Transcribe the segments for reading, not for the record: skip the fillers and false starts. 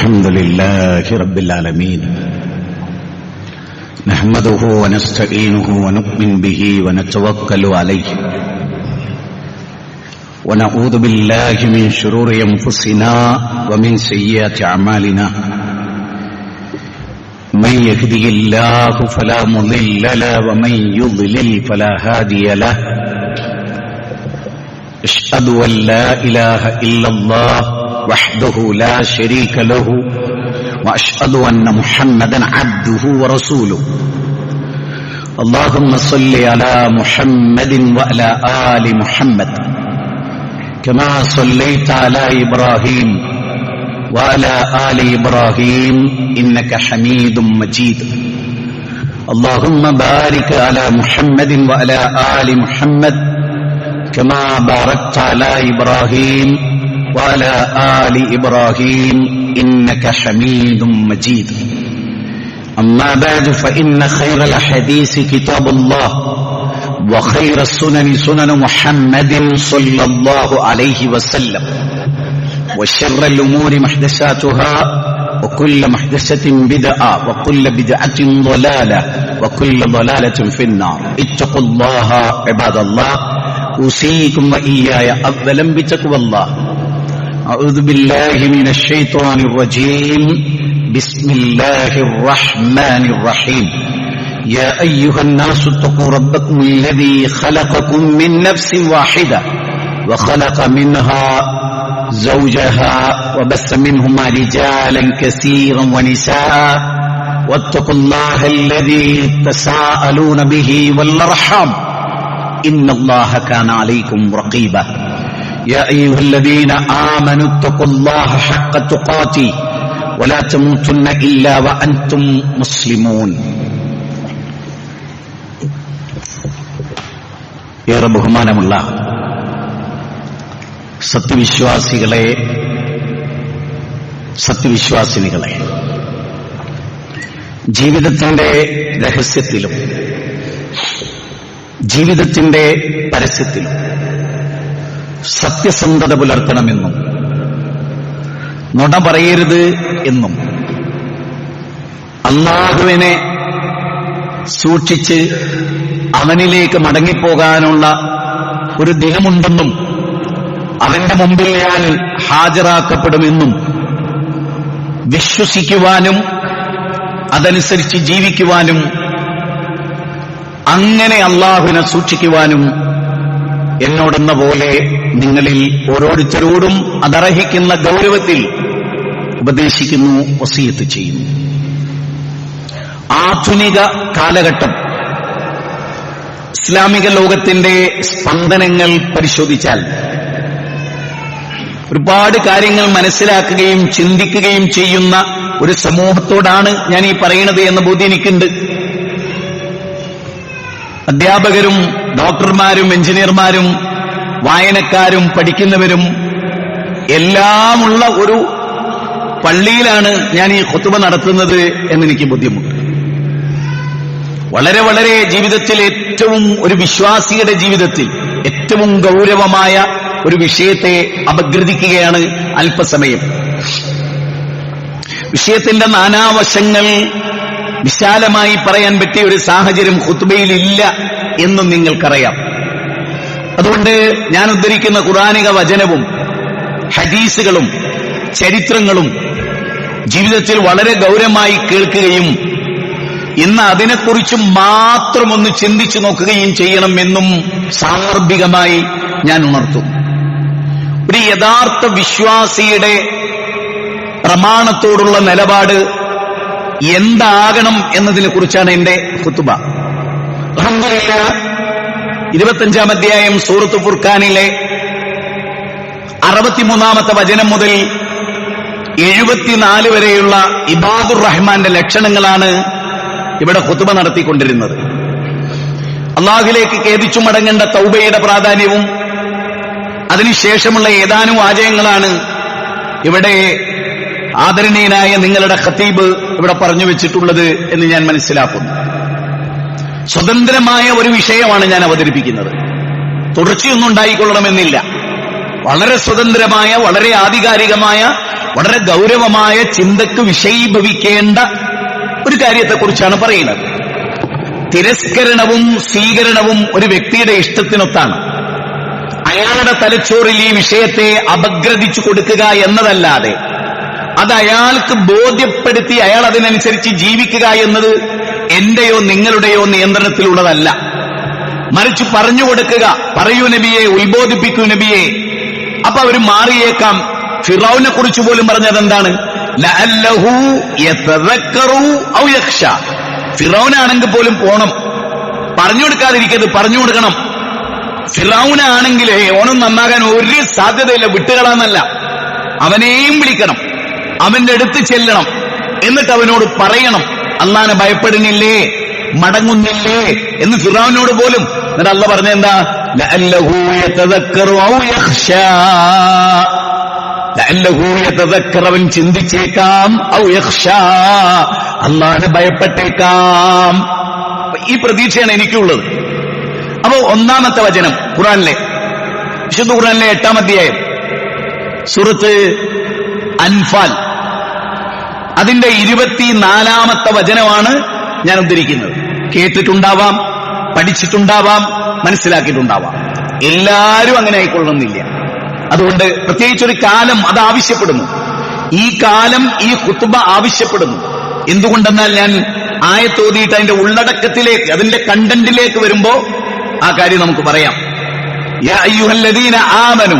الحمد لله رب العالمين نحمده ونستعينه ونؤمن به ونتوكل عليه ونعوذ بالله من شرور أنفسنا ومن سيئات أعمالنا من يهده الله فلا مضل له ومن يضلل فلا هادي له أشهد أن لا إله إلا الله وحده لا شريك له وأشهد أن محمدا عبده ورسوله اللهم صل على محمد وعلى آل محمد كما صليت على إبراهيم وعلى آل إبراهيم إنك حميد مجيد اللهم بارك على محمد وعلى آل محمد كما باركت على إبراهيم وعلى آل إبراهيم إنك حميد مجيد أما بعد فإن خير الحديث كتاب الله وخير السنن سنن محمد صلى الله عليه وسلم وشر الأمور محدثاتها وكل محدثة بدعة وكل بدعة ضلالة وكل ضلالة في النار اتقوا الله عباد الله أوصيكم وإياي أولا بتقوى الله أعوذ بالله من الشيطان الرجيم بسم الله الرحمن الرحيم يا أيها الناس اتقوا ربكم الذي خلقكم من نفس واحدة وخلق منها زوجها وبث منهما رجالا كثيرا ونساء واتقوا الله الذي تساءلون به والأرحام إن الله كان عليكم رقيبا يا أيها الذين آمنوا اتقوا الله حق تقاته ولا تموتن إلا وأنتم مسلمون ഏറെ ബഹുമാനമുള്ള സത്യവിശ്വാസികളെ, സത്യവിശ്വാസിനികളെ, ജീവിതത്തിന്റെ രഹസ്യത്തിലും ജീവിതത്തിന്റെ പരസ്യത്തിലും സത്യസന്ധത പുലർത്തണമെന്നും നുണ പറയരുത് എന്നും അല്ലാഹുവിനെ സൂക്ഷിച്ച് അവനിലേക്ക് മടങ്ങിപ്പോകാനുള്ള ഒരു ദിനമുണ്ടെന്നും അവന്റെ മുമ്പിൽ ഞാൻ ഹാജരാക്കപ്പെടുമെന്നും വിശ്വസിക്കുവാനും അതനുസരിച്ച് ജീവിക്കുവാനും അങ്ങനെ അല്ലാഹുവിനെ സൂക്ഷിക്കുവാനും എന്നോടെന്ന പോലെ നിങ്ങളിൽ ഓരോരുത്തരോടും അതർഹിക്കുന്ന ഗൗരവത്തിൽ ഉപദേശിക്കുന്നു, വസിയത്ത് ചെയ്യുന്നു. ആധുനിക കാലഘട്ടം ഇസ്ലാമിക ലോകത്തിന്റെ സ്പന്ദനങ്ങൾ പരിശോധിച്ചാൽ ഒരുപാട് കാര്യങ്ങൾ മനസ്സിലാക്കുകയും ചിന്തിക്കുകയും ചെയ്യുന്ന ഒരു സമൂഹത്തോടാണ് ഞാൻ ഈ പറയുന്നത് എന്ന ബോധ്യം എനിക്കുണ്ട്. അധ്യാപകരും ഡോക്ടർമാരും എഞ്ചിനീയർമാരും വായനക്കാരും പഠിക്കുന്നവരും എല്ലാമുള്ള ഒരു പള്ളിയിലാണ് ഞാൻ ഈ ഖുതുബ നടത്തുന്നത് എന്നെനിക്ക് ബോധ്യമുണ്ട്. വളരെ വളരെ ജീവിതത്തിൽ ഏറ്റവും ഒരു വിശ്വാസിയുടെ ജീവിതത്തിൽ ഏറ്റവും ഗൗരവമായ ഒരു വിഷയത്തെ അപഗ്രഥിക്കുകയാണ് അല്പസമയം. വിഷയത്തിന്റെ നാനാവശങ്ങൾ വിശാലമായി പറയാൻ പറ്റിയ ഒരു സാഹചര്യം ഖുതുബയിൽ ഇല്ല എന്നും നിങ്ങൾക്കറിയാം. അതുകൊണ്ട് ഞാൻ ഉദ്ധരിക്കുന്ന ഖുർആനിക വചനവും ഹദീസുകളും ചരിത്രങ്ങളും ജീവിതത്തിൽ വളരെ ഗൗരവമായി കേൾക്കുകയും ഇന്ന് അതിനെക്കുറിച്ച് മാത്രം ഒന്ന് ചിന്തിച്ചു നോക്കുകയും ചെയ്യണം എന്നും സാന്ദർഭികമായി ഞാൻ ഉണർത്തും. ഒരു യഥാർത്ഥ വിശ്വാസിയുടെ പ്രമാണത്തോടുള്ള നിലപാട് എന്താകണം എന്നതിനെ കുറിച്ചാണ് എന്റെ ഖുതുബ. അൽഹംദുലില്ലാഹ് 25-ാം അധ്യായം സൂറത്ത് ഫുർഖാനിലെ 63-ാമത്തെ വചനം മുതൽ 74 വരെയുള്ള ഇബാദുർ റഹ്മാന്റെ ലക്ഷണങ്ങളാണ് ഇവിടെ ഖുതുബ നടത്തിക്കൊണ്ടിരുന്നത്. അല്ലാഹുവിലേക്ക് ഖേദിച്ചു മടങ്ങേണ്ട തൗബയുടെ പ്രാധാന്യവും അതിനുശേഷമുള്ള ഏതാനും വാചകങ്ങളാണ് ഇവിടെ ആദരണീയനായ നിങ്ങളുടെ ഖതീബ് ഇവിടെ പറഞ്ഞു വെച്ചിട്ടുള്ളത് എന്ന് ഞാൻ മനസ്സിലാക്കുന്നു. സ്വതന്ത്രമായ ഒരു വിഷയമാണ് ഞാൻ അവതരിപ്പിക്കുന്നത്. തുടർച്ചയൊന്നും ഉണ്ടായിക്കൊള്ളണമെന്നില്ല. വളരെ സ്വതന്ത്രമായ, വളരെ ആധികാരികമായ വളരെ ഗൗരവമായ ചിന്തക്ക് വിഷയീഭവിക്കേണ്ട ഒരു കാര്യത്തെക്കുറിച്ചാണ് പറയുന്നത്. തിരസ്കരണവും സ്വീകരണവും ഒരു വ്യക്തിയുടെ ഇഷ്ടത്തിനൊത്താണ്. അയാളുടെ തലച്ചോറിൽ ഈ വിഷയത്തെ അപഗ്രഥിച്ചു കൊടുക്കുക എന്നതല്ലാതെ അത് അയാൾക്ക് ബോധ്യപ്പെടുത്തി അയാൾ അതിനനുസരിച്ച് ജീവിക്കുക എന്നത് എന്റെയോ നിങ്ങളുടെയോ നിയന്ത്രണത്തിലുള്ളതല്ല. മറിച്ച് പറഞ്ഞു കൊടുക്കുക, പറയൂ നബിയെ, ഉത്ബോധിപ്പിക്കൂ നബിയെ. അപ്പൊ അവർ മാറിയേക്കാം. ഫിറൗനെ കുറിച്ച് പോലും പറഞ്ഞത് എന്താണ്? ലഅല്ലഹു യതദക്കറു ഔ യഖ്ശ. ഫിറൗനാണെങ്കിൽ പോലും പോണം, പറഞ്ഞു കൊടുക്കാതിരിക്കരുത്, പറഞ്ഞു കൊടുക്കണം. ഫിറൗനാണെങ്കിലേ ഓനും നന്നാകാൻ ഒരു സാധ്യതയില്ല, വിട്ടുകളാന്നല്ല, അവനെയും വിളിക്കണം, അവന്റെ അടുത്ത് ചെല്ലണം, എന്നിട്ട് അവനോട് പറയണം, അള്ളാനെ ഭയപ്പെടുന്നില്ലേ, മടങ്ങുന്നില്ലേ എന്ന് ഫിറൗനോട് പോലും. എന്നിട്ട് അള്ളാഹ് പറഞ്ഞെന്താ? ലഅല്ലഹു യതദക്കറു ഔ യഖ്ശ. ലഅല്ലഹു യതദക്കറു, അവൻ ചിന്തിച്ചേക്കാം, ഔ യഖ്ശ, അള്ളാനെ ഭയപ്പെട്ടേക്കാം. ഈ പ്രതീക്ഷയാണ് എനിക്കുള്ളത്. അപ്പോ ഒന്നാമത്തെ വചനം ഖുർആനിലെ, വിശുദ്ധ ഖുർആനിലെ 8-ാം അധ്യായം സൂറത്ത് അൻഫാൽ, അതിന്റെ 24-ാമത്തെ വചനമാണ് ഞാൻ ഉദ്ധരിക്കുന്നത്. കേട്ടിട്ടുണ്ടാവാം, പഠിച്ചിട്ടുണ്ടാവാം, മനസ്സിലാക്കിയിട്ടുണ്ടാവാം. എല്ലാവരും അങ്ങനെ ആയിക്കൊള്ളണമെന്നില്ല. അതുകൊണ്ട് പ്രത്യേകിച്ചൊരു കാലം അത് ആവശ്യപ്പെടുന്നു. ഈ കാലം ഈ ഖുത്ബ ആവശ്യപ്പെടുന്നു. എന്തുകൊണ്ടെന്നാൽ ഞാൻ ആയത്തോതിയിട്ട് അതിന്റെ ഉള്ളടക്കത്തിലേക്ക്, അതിന്റെ കണ്ടന്റിലേക്ക് വരുമ്പോ ആ കാര്യം നമുക്ക് പറയാം. യാ അയ്യുഹല്ലദീന ആമനു,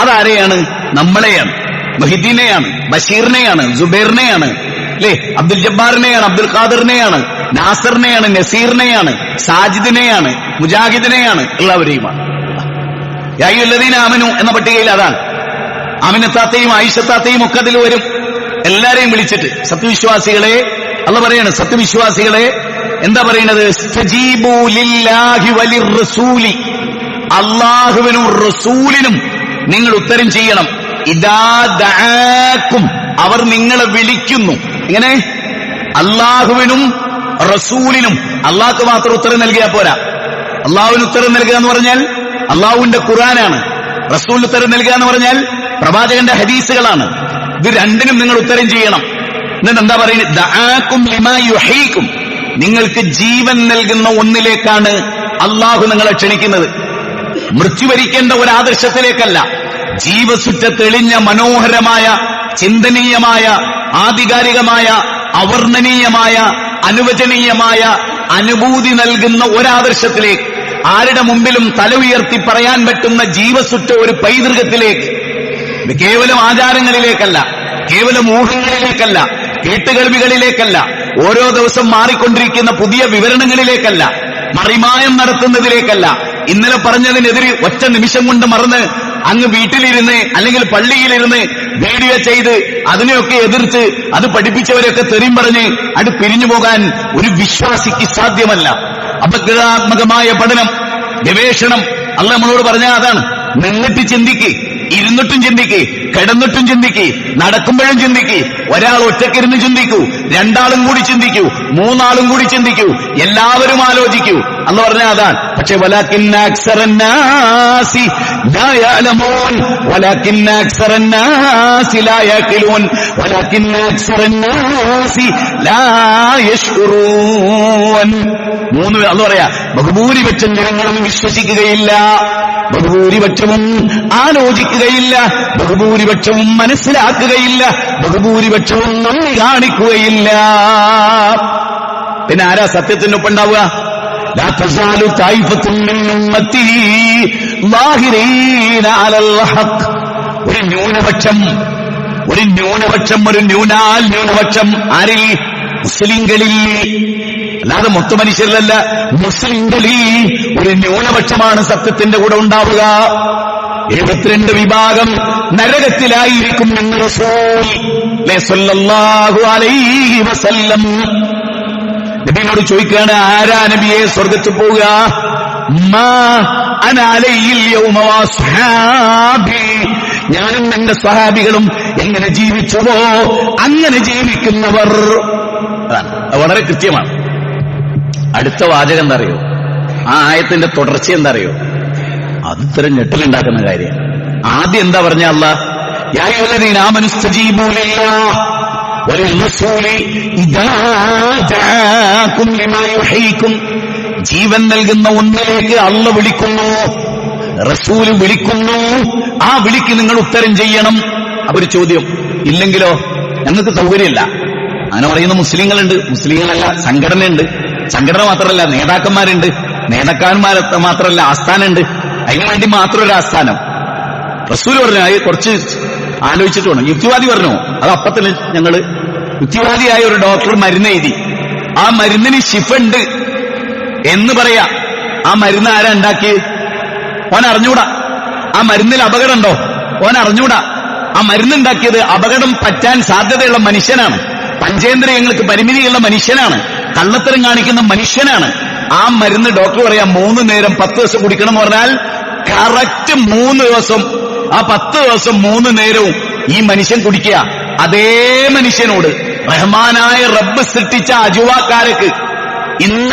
അതാരെയാണ്? നമ്മളെയാണ്, മൊഹിദ്ദീനെയാണ്, ബഷീറിനെയാണ്, സുബൈറിനെയാണ്, അല്ലേ, അബ്ദുൽ ജബ്ബാറിനെയാണ്, അബ്ദുൽ ഖാദിറിനെയാണ്, നാസറിനെയാണ്, നസീറിനെയാണ്, സാജിദിനെയാണ്, മുജാഹിദിനെയാണ്, എല്ലാവരെയുമാണ്. യാ അയ്യുഹല്ലദീന ആമനു എന്ന പട്ടികയിൽ അതാണ്. ആമിനത്താത്തയും ആയിഷത്താത്തയും ഒക്കെ അതിൽ വരും. എല്ലാരെയും വിളിച്ചിട്ട് സത്യവിശ്വാസികളെ, അള്ളാഹ് പറയാണ്, സത്യവിശ്വാസികളെ എന്താ പറയുന്നത്? ഇസ്തജീബൂ ലില്ലാഹി വലിർറസൂലി, അല്ലാഹുവിനും റസൂലിനും നിങ്ങൾ ഉത്തരം ചെയ്യണം. ഇദാ ദആക്കും, അവർ നിങ്ങളെ വിളിക്കുന്നു. എങ്ങനെ? അല്ലാഹുവിനും റസൂലിനും. അള്ളാഹ്ക്ക് മാത്രം ഉത്തരം നൽകിയാൽ പോരാ. അള്ളാഹുവിന് ഉത്തരം നൽകുക എന്ന് പറഞ്ഞാൽ അള്ളാഹുവിന്റെ ഖുർആനാണ്. റസൂലിന് ഉത്തരം നൽകുക എന്ന് പറഞ്ഞാൽ പ്രവാചകന്റെ ഹദീസുകളാണ്. ഇത് രണ്ടിനും നിങ്ങൾ ഉത്തരം ചെയ്യണം. എന്നിട്ട് എന്താ പറയുന്നത്? ദആക്കും ലിമാ യുഹീക്കും, നിങ്ങൾക്ക് ജീവൻ നൽകുന്ന ഒന്നിലേക്കാണ് അള്ളാഹു നിങ്ങളെ ക്ഷണിക്കുന്നത്. മൃത്യുവരിക്കേണ്ട ഒരു ആദർശത്തിലേക്കല്ല, ജീവസുറ്റ തെളിഞ്ഞ മനോഹരമായ ചിന്തനീയമായ ആധികാരികമായ അവർണ്ണനീയമായ അനുവചനീയമായ അനുഭൂതി നൽകുന്ന ഒരാദർശത്തിലേക്ക്, ആരുടെ മുമ്പിലും തല ഉയർത്തി പറയാൻ പറ്റുന്ന ജീവസുറ്റ ഒരു പൈതൃകത്തിലേക്ക്. ഇത് കേവലം ആചാരങ്ങളിലേക്കല്ല, കേവലം ഊഹങ്ങളിലേക്കല്ല, കേട്ടുകേൾവികളിലേക്കല്ല, ഓരോ ദിവസം മാറിക്കൊണ്ടിരിക്കുന്ന പുതിയ വിവരണങ്ങളിലേക്കല്ല, മറിമായം നടത്തുന്നതിലേക്കല്ല, ഇന്നലെ പറഞ്ഞതിനെതിരെ ഒറ്റ നിമിഷം കൊണ്ട് മറന്ന് അങ്ങ് വീട്ടിലിരുന്ന് അല്ലെങ്കിൽ പള്ളിയിലിരുന്ന് വീഡിയോ ചെയ്ത് അതിനെയൊക്കെ എതിർത്ത് അത് പഠിപ്പിച്ചവരെയൊക്കെ തെറിയും പറഞ്ഞ് അത് പിരിഞ്ഞു പോകാൻ ഒരു വിശ്വാസിക്ക് സാധ്യമല്ല. അപഗ്രഹാത്മകമായ പഠനം, ഗവേഷണം അള്ളാഹ് നമ്മളോട് പറഞ്ഞാൽ അതാണ്. നിന്നിട്ട് ചിന്തിക്ക്, ഇരുന്നിട്ടും ചിന്തിക്ക്, കിടന്നിട്ടും ചിന്തിക്ക്, നടക്കുമ്പോഴും ചിന്തിക്ക്. ഒരാൾ ഒറ്റക്കിരുന്ന് ചിന്തിക്കൂ, രണ്ടാളും കൂടി ചിന്തിക്കൂ, മൂന്നാളും കൂടി ചിന്തിക്കൂ, എല്ലാവരും ആലോചിക്കൂ. അള്ളാഹ് പറഞ്ഞ അതാണ്. പക്ഷെ വലാകിന്ന അക്സറന്നാസി ലാ യഅലമൂൻ, വലാകിന്ന അക്സറന്നാസി ലാ യഖിലൂൻ, വലാകിന്ന അക്സറന്നാസി ലാ യശ്കുറൂൻ. മൂന്ന് അള്ളാഹ് പറയാ, ബഹുഭൂരിപക്ഷം ജനങ്ങളും വിശ്വസിക്കുകയില്ല, ബഹുഭൂരിപക്ഷവും ആലോചിക്കുകയില്ല, ബഹുഭൂരിപക്ഷവും മനസ്സിലാക്കുകയില്ല, ബഹുഭൂരിപക്ഷവും നന്ദി കാണിക്കുകയില്ല. പിന്നെ ആരാ സത്യത്തിനൊപ്പുണ്ടാവുക? ലാ തസാലു തായിഫത്തുൻ മിൻ ഉമ്മത്തി ളാഹിരീന അലൽ ഹഖ്. ഒരു ന്യൂനപക്ഷം, ഒരു ന്യൂനപക്ഷം ആരിൽ? മുസ്ലിംകളിൽ. അല്ലാതെ മൊത്ത മനുഷ്യരിലല്ല, മുസ്ലിംകളിൽ ഒരു ന്യൂനപക്ഷമാണ് സത്യത്തിന്റെ കൂടെ ഉണ്ടാവുക. 72 വിഭാഗം നരകത്തിലായിരിക്കും എന്ന് റസൂൽ സ്വല്ലല്ലാഹു അലൈഹി വസല്ലം. നബിയോട് ചോദിക്കുകയാണ്, ആരാ നബിയെ സ്വർഗത്തിൽ പോവുക? മാ അന അലൈഹിൽ യൗമ വസ്ഹാബി, ഞാനും എന്റെ സ്വഹാബികളും എങ്ങനെ ജീവിച്ചുവോ അങ്ങനെ ജീവിക്കുന്നവർ. വളരെ കൃത്യമാണ്. അടുത്ത വാചകം എന്താ അറിയോ? ആ ആയത്തിന്റെ തുടർച്ച എന്താ അറിയോ? അത് ഇത്തരം ഞെട്ടലുണ്ടാക്കുന്ന കാര്യം. ആദ്യം എന്താ പറഞ്ഞ അല്ലാഹ്? യാ അയ്യുഹല്ലദീന ആമനൂ ഇസ്തജീബൂ ലില്ലാഹി വലിർറസൂലി ഇദാ ജാഅകും ലിമാ യുഹീകും. ജീവൻ നൽകുന്ന ഒന്നിലേക്ക് അല്ലാഹു വിളിക്കുന്നു, റസൂല് വിളിക്കുന്നു. ആ വിളിക്ക് നിങ്ങൾ ഉത്തരം ചെയ്യണം. അപ്പൊ ഒരു ചോദ്യം, ഇല്ലെങ്കിലോ? ഞങ്ങൾക്ക് സൗകര്യമില്ല. അങ്ങനെ പറയുന്ന മുസ്ലിങ്ങളുണ്ട്. മുസ്ലിങ്ങളല്ല, സംഘടനയുണ്ട്. സംഘടന മാത്രമല്ല, നേതാക്കന്മാരുണ്ട്. നേതാക്കന്മാരെ മാത്രമല്ല, ആസ്ഥാനമുണ്ട്. അതിനുവേണ്ടി മാത്രം ഒരു ആസ്ഥാനം. റസൂൽ പറഞ്ഞു, അത് കുറച്ച് ആലോചിച്ചിട്ട് വേണം. യുക്തിവാദി പറഞ്ഞു, അത് അപ്പത്തിന് ഞങ്ങള് യുക്തിവാദിയായ ഒരു ഡോക്ടർ മരുന്ന് എഴുതി, ആ മരുന്നിന് ശിഫുണ്ട് എന്ന് പറയാ. ആ മരുന്ന് ആരാ ഉണ്ടാക്കിയത്? ഓൻ അറിഞ്ഞൂടാ. ആ മരുന്നിൽ അപകടമുണ്ടോ? ഓൻ അറിഞ്ഞൂടാ. ആ മരുന്നുണ്ടാക്കിയത് അപകടം പറ്റാൻ സാധ്യതയുള്ള മനുഷ്യനാണ്. പഞ്ചേന്ദ്രിയങ്ങൾക്ക് പരിമിതിയുള്ള മനുഷ്യനാണ്. കള്ളത്തരം കാണിക്കുന്ന മനുഷ്യനാണ്. ആ മരുന്ന് ഡോക്ടർ പറയാം 3 നേരം 10 ദിവസം കുടിക്കണം എന്ന് പറഞ്ഞാൽ കറക്റ്റ് 3 ദിവസം, ആ 10 ദിവസം 3 നേരവും ഈ മനുഷ്യൻ കുടിക്കുക. അതേ മനുഷ്യനോട് റഹ്മാനായ റബ്ബ് സൃഷ്ടിച്ച അജുവാക്കാരക്ക് ഇന്ന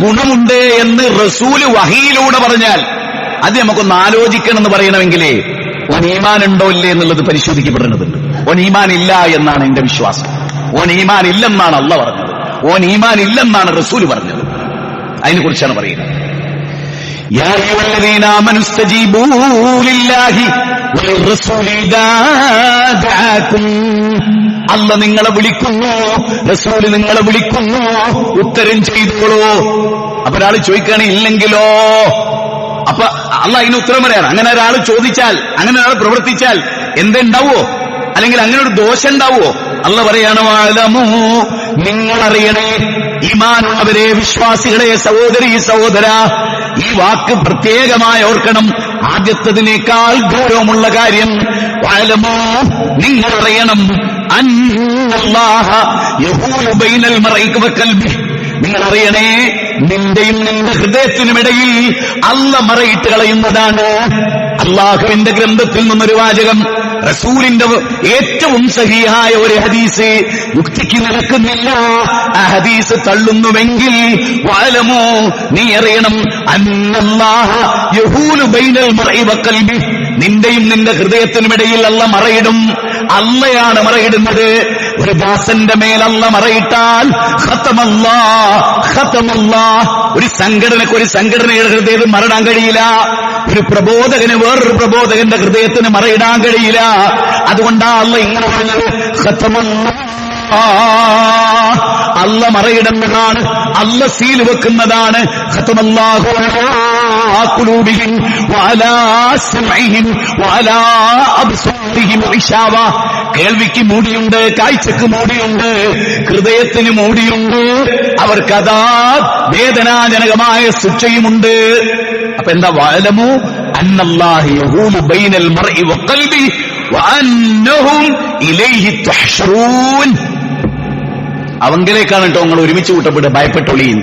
ഗുണമുണ്ട് എന്ന് റസൂല് വഹിയിലൂടെ പറഞ്ഞാൽ അത് നമുക്കൊന്ന് ആലോചിക്കണം എന്ന് പറയണമെങ്കിലേ ഓൻ ഈമാൻ ഉണ്ടോ ഇല്ലേ എന്നുള്ളത് പരിശോധിക്കപ്പെടുന്നതുണ്ട്. ഓൻ ഈമാൻ ഇല്ല എന്നാണ് എന്റെ വിശ്വാസം. ഓൻ ഈമാൻ ഇല്ലെന്നാണ് അള്ളാഹ് പറഞ്ഞത്. ഓൻ ഈമാൻ ഇല്ലെന്നാണ് റസൂല് പറഞ്ഞത്. അതിനെക്കുറിച്ചാണ് പറയുന്നത്. യാ അയ്യുഹല്ലദീന ആമനൂ ഇസ്തജീബൂ ലില്ലാഹി വലിർറസൂലി ഇദാ ദഅാകും. അല്ലാഹ് നിങ്ങളെ വിളിക്കുന്നു, റസൂല് നിങ്ങളെ വിളിക്കുന്നു, ഉത്തരം ചെയ്തോളൂ. അപ്പൊ ഒരാൾ ചോദിക്കുകയാണ്, ഇല്ലെങ്കിലോ? അപ്പൊ അള്ളാഹ് അതിന് ഉത്തരം പറയാണ്. അങ്ങനെ ഒരാൾ ചോദിച്ചാൽ, അങ്ങനെ ഒരാൾ പ്രവർത്തിച്ചാൽ എന്തുണ്ടാവോ? അല്ലെങ്കിൽ അങ്ങനെ ഒരു ദോഷം ഉണ്ടാവോ? അള്ളാഹ് പറയാണ്, വഅലമൂ, നിങ്ങളറിയണേ, ഈമാനുള്ളവരെ, വിശ്വാസികളെ, സഹോദരീ സഹോദര, ഈ വാക്ക് പ്രത്യേകമായി ഓർക്കണം. ആദ്യത്തതിനേക്കാൾ ഗൗരവമുള്ള കാര്യം, വഅലമൂ, നിങ്ങളറിയണം, അന്നല്ലാഹ യഹൂലു ബൈനൽ മർഇ വഖൽബിഹി, നിങ്ങളറിയണേ, നിന്റെയും നിന്റെ ഹൃദയത്തിനുമിടയിൽ അല്ലാഹ് മറയിട്ട് കളയുന്നതാണ്. അള്ളാഹുവിന്റെ ഗ്രന്ഥത്തിൽ നിന്നൊരു വാചകം, റസൂലിന്റെ ഏറ്റവും സഹീഹായ ഒരു ഹദീസ് യുക്തിക്ക് നിരക്കുന്നില്ല. ആ ഹദീസ് തള്ളുന്നുവെങ്കിൽ വഅലമൂ, നീ അറിയണം, അന്നല്ലാഹ യഹൂലു ബൈനൽ മർഇ വഖൽബിഹി, നിന്റെയും നിന്റെ ഹൃദയത്തിനുമിടയിൽ അല്ലാഹ് മറയിടും. അള്ളയാണ് മറയിടുന്നത്. ഒരു ദാസന്റെ മേൽ അല്ലാഹ് മറയിട്ടാൽ ഖതമല്ലാഹ്. ഒരു സംഘടനയുടെ ഹൃദയത്തിൽ മറയിടാൻ കഴിയില്ല. ഒരു പ്രബോധകന് വേറൊരു പ്രബോധകന്റെ ഹൃദയത്തിന് മറയിടാൻ കഴിയില്ല. അതുകൊണ്ടാണ് അല്ലാഹ് ഇങ്ങനെ പറഞ്ഞത്, ഖതമല്ലാഹ്. അല്ലാഹ് മറയിടുന്നതാണ്, അല്ലാഹ് സീൽ വെക്കുന്നതാണ്. ഖതമല്ലാഹു അലാ ഖുലൂബിഹിം വഅലാ സമഇഹിം വഅലാ അബ്സാരിഹിം ഗിശാവ. കേൾവിക്ക് മൂടിയുണ്ട്, കാഴ്ചക്ക് മൂടിയുണ്ട്, ഹൃദയത്തിന് മൂടിയുണ്ട്. അവർക്കതാ വേദനാജനകമായ ശിക്ഷയുമുണ്ട്. അപ്പൊ എന്താ? വഅലമൂ അന്നല്ലാഹ യഹൂലു ബൈനൽ മർഇ വഖൽബിഹി വഅന്നഹും ഇലൈഹി തുഹ്ശറൂൻ. അവങ്കിലേക്കാണ് കേട്ടോ നിങ്ങൾ ഒരുമിച്ച് കൂട്ടപ്പെട്ട് ഭയപ്പെട്ടൊളിയും.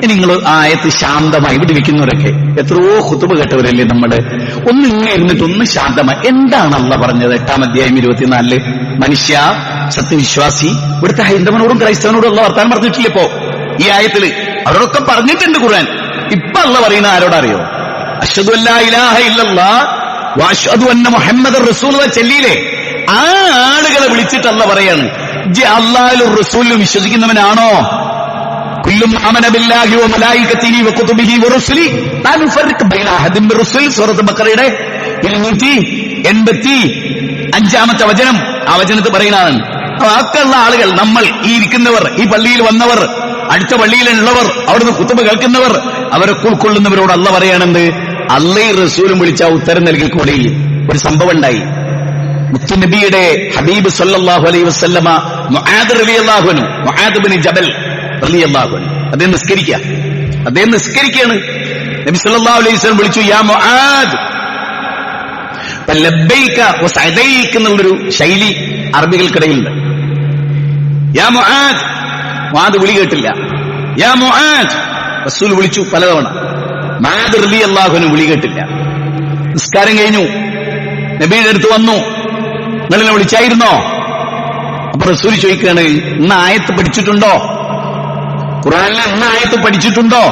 ഇനി നിങ്ങൾ ആ ആയത്ത് ശാന്തമായി ഇവിടെ ഇരിക്കുന്നവരൊക്കെ എത്രയോ ഖുതുബ കേട്ടവരല്ലേ നമ്മള്. ഒന്ന് ഇങ്ങനെ ഇരുന്നിട്ട് ഒന്ന് ശാന്തമായി, എന്താണ് അല്ലാഹ് പറഞ്ഞത്? 8-ാം അധ്യായം 24 മനുഷ്യ, സത്യവിശ്വാസി, ഇവിടുത്തെ ഹൈന്ദവനോടും ക്രൈസ്തവനോടും ഉള്ള വർത്താനം പറഞ്ഞിട്ടില്ല. ഇപ്പോ ഈ ആയത്തില് അവരോടൊക്കെ പറഞ്ഞിട്ടുണ്ട് ഖുർആൻ. ഇപ്പൊ അല്ലാഹ് പറയുന്ന ആരോടറിയോ? അശ്ഹദു അല്ലാ ഇലാഹ ഇല്ലല്ലാഹ് വ അശ്ഹദു അന്ന മുഹമ്മദർ റസൂലുള്ളാഹ് ചെല്ലിയില്ലേ? ആ ആളുകളെ വിളിച്ചിട്ട് അല്ലാഹ് പറയാണ്, അല്ലാഹുവിലും റസൂലിലും വിശ്വസിക്കുന്നവനാണോ? കുല്ലും ആമന ബില്ലാഹി വ മലായികതിഹി വ കുതുബിഹി വ റുസുലി ലാ നുഫർരിഖു ബൈന അഹദിൻ മിർ റുസുൽ. സൂറത്ത് ബഖറയുടെ 285-ാമത്തെ വചനം. ആ വചനത്തിൽ പറയുന്നതാണ്, ബാക്കിയുള്ള ആളുകൾ, നമ്മൾ ഈ ഇരിക്കുന്നവർ, ഈ പള്ളിയിൽ വന്നവർ, അടുത്ത പള്ളിയിലുള്ളവർ, അവിടുന്ന് ഖുതുബ കേൾക്കുന്നവർ, അവരൊക്കെ ഉൾക്കൊള്ളുന്നവരോട് അല്ലാഹ് പറയാണെന്ത്? അല്ലാഹും റസൂലും വിളിച്ച ഉത്തരം നൽകിക്കൂടി. ഒരു സംഭവം ഉണ്ടായി. മുത്തുനബിയുടെ ഹബീബ് സല്ലല്ലാഹു അലൈഹി വസല്ലമ മുആദ് റളിയല്ലാഹു അൻഹു, മുആദ് ഇബ്നു ജബൽ റളിയല്ലാഹു അൻഹു, അദ്ദേഹം നിസ്കരിക്കുകയാണ്. നബി സല്ലല്ലാഹു അലൈഹി വസല്ലം വിളിച്ചു, യാ മുആദ്. ലബ്ബൈക വസഅദൈക എന്നുള്ളൊരു ശൈലി അറബികൾക്കിടയിലുണ്ട്. യാ മുആദ്. മുആദ് വിളി കേട്ടില്ല. യാ മുആദ്. റസൂൽ വിളിച്ചു പലതവണ. മുആദ് റളിയല്ലാഹു അൻഹു വിളി കേട്ടില്ല. നിസ്കാരം കഴിഞ്ഞു, നബിയുടെ അടുത്ത് വന്നു, നിങ്ങളെന്നെ വിളിച്ചായിരുന്നോ? അപ്പൊ റസൂൽ ചോദിക്കുകയാണ്, ഇന്ന് ആയത്ത് പഠിച്ചിട്ടുണ്ടോ? ഖുർആനിലെ ഇന്ന് ആയത്ത് പഠിച്ചിട്ടുണ്ടോ?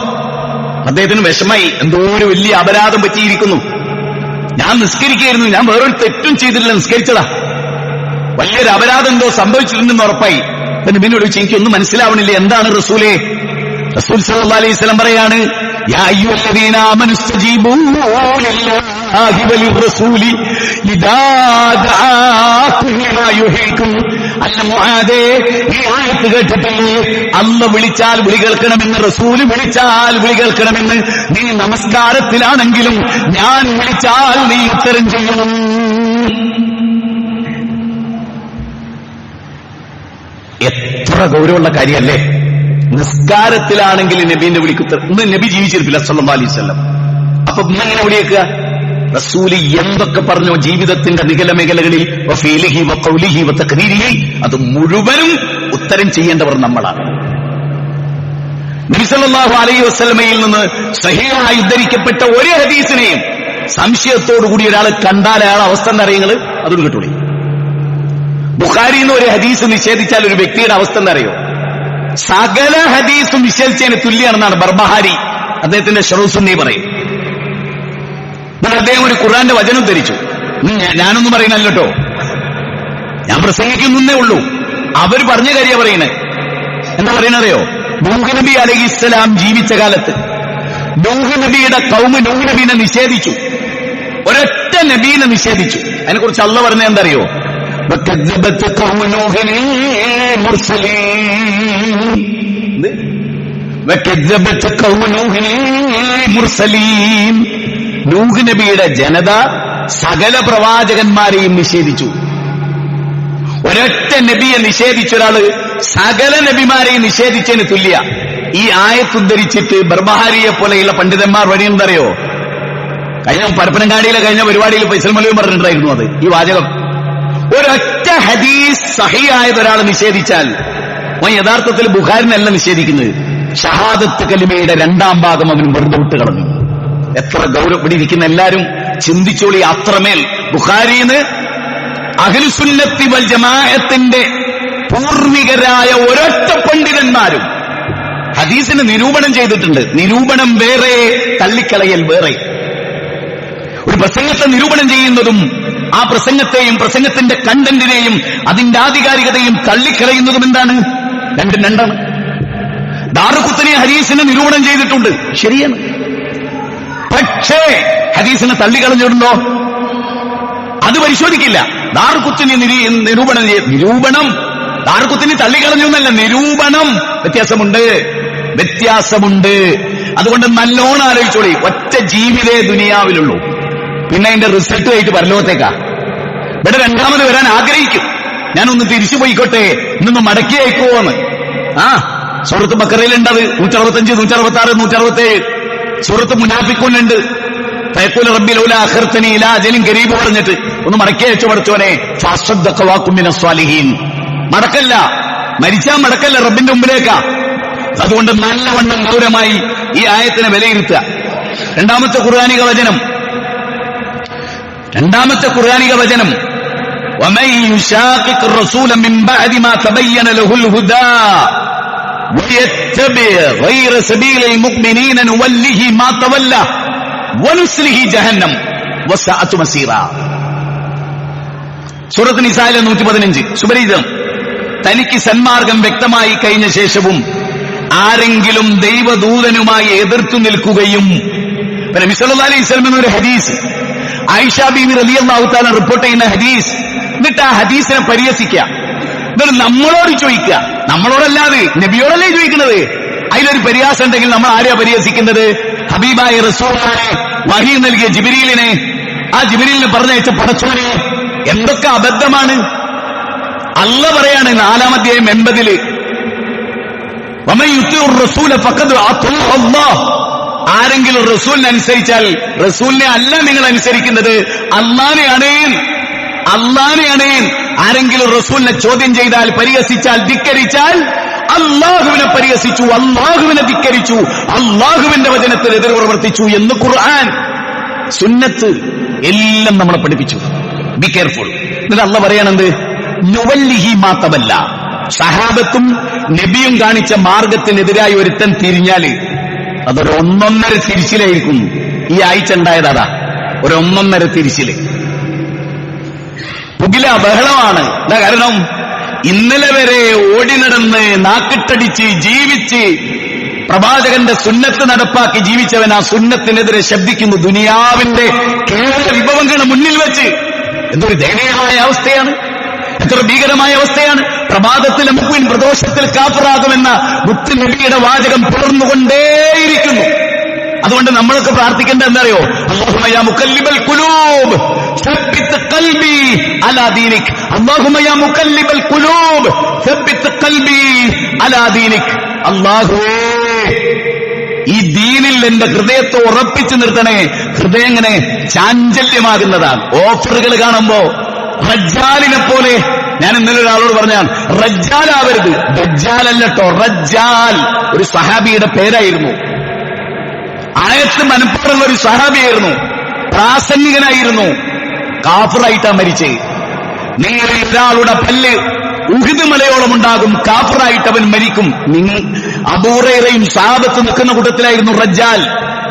അദ്ദേഹത്തിന് വിഷമായി, എന്തോ ഒരു വലിയ അപരാധം പറ്റിയിരിക്കുന്നു. ഞാൻ നിസ്കരിക്കുകയായിരുന്നു, ഞാൻ വേറൊരു തെറ്റും ചെയ്തിട്ടില്ല, നിസ്കരിച്ചതാ, വലിയൊരു അപരാധം എന്തോ സംഭവിച്ചിട്ടുണ്ടെന്ന് ഉറപ്പായി. നബിയോട് ചോദിച്ചു, എനിക്കൊന്നും മനസ്സിലാവണില്ല, എന്താണ് റസൂലേ? റസൂൽ സല്ലല്ലാഹു അലൈഹി വസല്ലം പറയാണ്, യാ അയ്യുഹല്ലദീന ആമനു ഇസ്തജീബൂ ലില്ലാഹി വലിർറസൂലി ഇദാ ദഅാകും ലിമാ യുഹീക്കും. അല്ല മുആദേ, ഈ ആയത്ത് കേട്ടിട്ടില്ലേ? അല്ലാഹ് വിളിച്ചാൽ വിളി കേൾക്കണമെന്ന്, റസൂൽ വിളിച്ചാൽ വിളി കേൾക്കണമെന്ന്. നീ നമസ്കാരത്തിലാണെങ്കിലും ഞാൻ വിളിച്ചാൽ നീ ഉത്തരം ചെയ്യണം. എത്ര ഗൗരവമുള്ള കാര്യമല്ലേ? നിസ്കാരത്തിലാണെങ്കിൽ നബീന്റെ വിളിക്കുത്തരം. ഇന്ന് നബി ജീവിച്ചിരിപ്പില്ല സല്ലല്ലാഹു അലൈഹി വസല്ലം. അപ്പൊ ഇന്നെങ്ങനെ വിളിയേക്കുക? റസൂല് എന്തൊക്കെ പറഞ്ഞോ ജീവിതത്തിന്റെ നികല മേഖലകളിൽ വഫീലിഹി വഖൗലിഹി വതഖ്രീരിഹി, അത് മുഴുവനും ഉത്തരം ചെയ്യേണ്ടവർ നമ്മളാണ്. നബി സല്ലല്ലാഹു അലൈഹി വസല്ലമയിൽ നിന്ന് സഹീഹായി ഉദ്ധരിക്കപ്പെട്ട ഒരു ഹദീസിനെയും സംശയത്തോടുകൂടി ഒരാൾ കണ്ടാൽ അയാൾ അവസ്ഥ എന്താ അറിയുന്നത്? അതൊരു കേട്ടോളി. ബുഖാരിന്ന് ഒരു ഹദീസ് നിഷേധിച്ചാൽ ഒരു വ്യക്തിയുടെ അവസ്ഥ എന്താ അറിയോ? സകല ഹദീസും നിഷേധിച്ചതിന് തുല്യാണെന്നാണ് ബർബഹാരി അദ്ദേഹത്തിന്റെ ഷറൂസുന്നി പറയും. അദ്ദേഹം ഒരു ഖുർആന്റെ വചനം ധരിച്ചു. ഞാനൊന്നും പറയുന്നല്ലോ കേട്ടോ, ഞാൻ പ്രസംഗിക്കുന്നേ ഉള്ളൂ. അവർ പറഞ്ഞ കാര്യമാണ് പറയുന്നത്. എന്താ പറയുന്നറിയോ? നൂഹ് നബി അലൈഹിസ്സലാം ജീവിച്ച കാലത്ത് നൂഹ് നബിയുടെ ഖൗമ് നൂഹ് നബീനെ നിഷേധിച്ചു, ഒരൊറ്റ നബീനെ നിഷേധിച്ചു. അതിനെക്കുറിച്ച് അള്ളാഹ് പറഞ്ഞത് എന്തറിയോ? وكذبت قوم نوح المرسلين. وكذبت قوم نوح المرسلين. നൂഹ് നബിയുടെ ജനത സകല പ്രവാചകന്മാരെയും നിഷേധിച്ചു. ഒരൊറ്റ നബിയെ നിഷേധിച്ച ഒരാള് സകല നബിമാരെയും നിഷേധിച്ചതിന് തുല്യ. ഈ ആയത്തുദ്ധരിച്ചിട്ട് ബർബഹാരിയെ പോലെയുള്ള പണ്ഡിതന്മാർ വഴിയെന്തറിയോ? കഴിഞ്ഞ പരപ്പനങ്ങാടിയിലെ കഴിഞ്ഞ പരിപാടിയിൽ ഫൈസൽ മൗലവി പറഞ്ഞിട്ടുണ്ടായിരുന്നു അത്, ഈ വാചകം. ഒരൊറ്റ ഹദീസ് സഹിയായത് ഒരാൾ നിഷേധിച്ചാൽ അവൻ യഥാർത്ഥത്തിൽ ബുഖാരിനല്ല നിഷേധിക്കുന്നത്, ഷഹാദത്ത് കലിമയുടെ രണ്ടാം ഭാഗം അവൻ വെറുതെ വിട്ട് കളഞ്ഞു. എത്ര ഗൗരവം! ഇവിടെ ഇരിക്കുന്ന എല്ലാവരും ചിന്തിച്ചോളി. അത്രമേൽ ബുഖാരിന്ന് അഹ്ലുസുന്നത്തി വൽ ജമാഅത്തിന്റെ പൂർവികരായ ഒരൊറ്റ പണ്ഡിതന്മാരും ഹദീസിന് നിരൂപണം ചെയ്തിട്ടുണ്ട്. നിരൂപണം വേറെ, തള്ളിക്കളയൽ വേറെ. ഒരു പ്രസംഗത്തെ നിരൂപണം ചെയ്യുന്നതും ആ പ്രസംഗത്തെയും പ്രസംഗത്തിന്റെ കണ്ടന്റിനെയും അതിന്റെ ആധികാരികതയും തള്ളിക്കളയുന്നതും എന്താണ്? രണ്ടും രണ്ടാണ്. ദാറുഖുത്നി ഹദീസിനെ നിരൂപണം ചെയ്തിട്ടുണ്ട്, ശരിയാണ്. പക്ഷേ ഹദീസിനെ തള്ളിക്കളഞ്ഞിട്ടുണ്ടോ? അത് പരിശോധിക്കില്ല. ദാറുഖുത്നി നിരൂപണം ദാറുഖുത്നി തള്ളിക്കളഞ്ഞു എന്നല്ല, നിരൂപണം വ്യത്യാസമുണ്ട്. അതുകൊണ്ട് നല്ലോണം ആലോചിച്ചോളി. ഒറ്റ ജീവിതേ ദുനിയാവിലുള്ളൂ, പിന്നെ അതിന്റെ റിസൾട്ട് ആയിട്ട് പരലോകത്തേക്കാ. ഇവിടെ രണ്ടാമത് വരാൻ ആഗ്രഹിക്കും. ഞാനൊന്ന് തിരിച്ചു പോയിക്കോട്ടെ, ഇന്നൊന്ന് മടക്കി അയക്കുമോന്ന്. സൂറത്ത് ബക്കറയിലുണ്ടത് 165, 166, 167. സൂറത്ത് മുനാഫിഖൂനുണ്ട്. ഫയഖൂല റബ്ബി ലൗലാ അഖർതനി ഇലാ അജലിൻ ഖരീബ് പറഞ്ഞിട്ട് ഒന്ന് മടക്കി അയച്ചു പഠിച്ചോനെ. ഫഅസ്സദ്ദഖ വഅകും മിനസ് സ്വാലിഹീൻ. മടക്കല്ല, മരിച്ചാൽ മടക്കല്ല, റബ്ബിന്റെ മുമ്പിലേക്കാ. അതുകൊണ്ട് നല്ലവണ്ണം ഗൗരവമായി ഈ ആയത്തിനെ വിലയിരുത്തുക. രണ്ടാമത്തെ ഖുർആനിക വചനം وَمَن يُشَاقِقِ الرَّسُولَ مِن بَعْدِ مَا تَبَيَّنَ لَهُ الْهُدَى وَيَتَّبِعْ غَيْرَ سَبِيلِ الْمُؤْمِنِينَ نُوَلِّهِ مَا تَوَلَّى وَنُصْلِهِ جَهَنَّمَ وَسَاءَتْ مَصِيرًا. സൂറത്ത് നിസായിലെ 115. സുപരിചിതം. തനിക്ക് സന്മാർഗം വ്യക്തമായി കഴിഞ്ഞ ശേഷവും ആരെങ്കിലും ദൈവദൂതനുമായി എതിർത്തു നിൽക്കുകയും, നബി സല്ലല്ലാഹു അലൈഹി വസല്ലം എന്നൊരു ഹദീസ്, ആയിഷ ബീവി റളിയല്ലാഹു തആല റിപ്പോർട്ട് ചെയ്യുന്ന ഹദീസ്. എന്നിട്ട് ആ ഹദീസിനെ പരിഹസിക്കുക. എന്നിട്ട് നമ്മളോട് ചോദിക്കുക, നമ്മളോടല്ലാതെ നബിയോടല്ലേ ചോദിക്കുന്നത്. അതിലൊരു പരിഹാസം ഉണ്ടെങ്കിൽ നമ്മൾ ആരെയാ പരിഹസിക്കുന്നത്? ഹബീബായ റസൂലിനെ, വഹി നൽകിയ ജിബ്രീലിനെ, ആ ജിബ്രീലിനെ പറഞ്ഞയച്ച പടച്ചോനെ. എന്തൊക്കെ അബദ്ധമാണ്! അല്ലാഹ് പറയാണ് 4-ാം അധ്യായം 80 വമൻ യുതിഉർ റസൂല ഫഖദ് അതാഅ അല്ലാഹ്. ആരെങ്കിലും റസൂലിനെ അനുസരിച്ചാൽ, റസൂലിനെ അല്ല നിങ്ങൾ അനുസരിക്കുന്നത്, അള്ളാനെയാണ്. ആരെങ്കിലും റസൂലിനെ ചോദ്യം ചെയ്താൽ, പരിഹസിച്ചാൽ, ധിക്കരിച്ചാൽ അള്ളാഹുവിനെ പരിഹസിച്ചു, അള്ളാഹുവിനെ ധിക്കരിച്ചു, അള്ളാഹുവിന്റെ വചനത്തിൽ എതിർ പ്രവർത്തിച്ചു എന്ന് ഖുർആൻ, സുന്നത്ത് എല്ലാം നമ്മളെ പഠിപ്പിച്ചു. Be careful. എന്നിട്ട് അള്ളാഹ് പറയാണെന്ത്? നുവല്ലിഹി മാ തവല്ല. സഹാബത്തും നബിയും കാണിച്ച മാർഗത്തിനെതിരായി ഒരുത്തൻ തിരിഞ്ഞാല് അതൊരു 1.5 തിരിച്ചിലായിരിക്കും. ഈ ആഴ്ച ഉണ്ടായത് അതാ. 1.5 തിരിച്ചില്. പുകില ബഹളമാണ്. എന്താ കാരണം? ഇന്നലെ വരെ ഓടി നടന്ന് നാക്കിട്ടടിച്ച് ജീവിച്ച് പ്രവാചകന്റെ സുന്നത്ത് നടപ്പാക്കി ജീവിച്ചവൻ ആ സുന്നത്തിനെതിരെ ശബ്ദിക്കുന്നു ദുനിയാവിന്റെ കേവല വിഭവങ്ങളുടെ മുന്നിൽ വെച്ച്. എന്തൊരു ദയനീയമായ അവസ്ഥയാണ്, എത്ര ഭീകരമായ അവസ്ഥയാണ്. പ്രഭാതത്തിലെ മുഖ്യൻ പ്രദോഷത്തിൽ കാഫിറാകുമെന്ന മുത്ത് നബിയുടെ വാചകം തുടർന്നുകൊണ്ടേയിരിക്കുന്നു. അതുകൊണ്ട് നമ്മളൊക്കെ പ്രാർത്ഥിക്കേണ്ട എന്താറിയോ? അല്ലാഹുമ്മ യാ മുഖല്ലിബൽ ഖുലൂബ് സബ്ബിത് ഖൽബി അലാ ദീനിക്. അല്ലാഹുമ്മ യാ മുഖല്ലിബൽ ഖുലൂബ് സബ്ബിത് ഖൽബി അലാ ദീനിക്. അല്ലാഹുവേ, ഈ ദീനിൽ എന്റെ ഹൃദയത്തെ ഉറപ്പിച്ചു നിർത്തണേ. ഹൃദയം ഇങ്ങനെ ചാഞ്ചല്യമാകുന്നതാണ്. ഓഫറുകൾ കാണുമ്പോ റജ്ജാലിനെ പോലെ. ഞാൻ ഇന്നലെ ഒരാളോട് പറഞ്ഞാൽ റജ്ജാലാവരുത്, ദജ്ജാലല്ലോ, റജ്ജാൽ ഒരു സഹാബിയുടെ പേരായിരുന്നു. ആയത്ത് മനഃപൂർവ്വം ഒരു സഹാബിയായിരുന്നു, പ്രാസംഗികനായിരുന്നു, കാഫിറായിട്ടാ മരിച്ചേ. നിങ്ങൾ ഒരാളുടെ പല്ല് ഉഹുദ് മലയോളം ഉണ്ടാകും, കാഫിറായിട്ട് അവൻ മരിക്കും. അബൂ ഹുറൈറയും സഹാബത്ത് നിൽക്കുന്ന കൂട്ടത്തിലായിരുന്നു റജ്ജാൽ.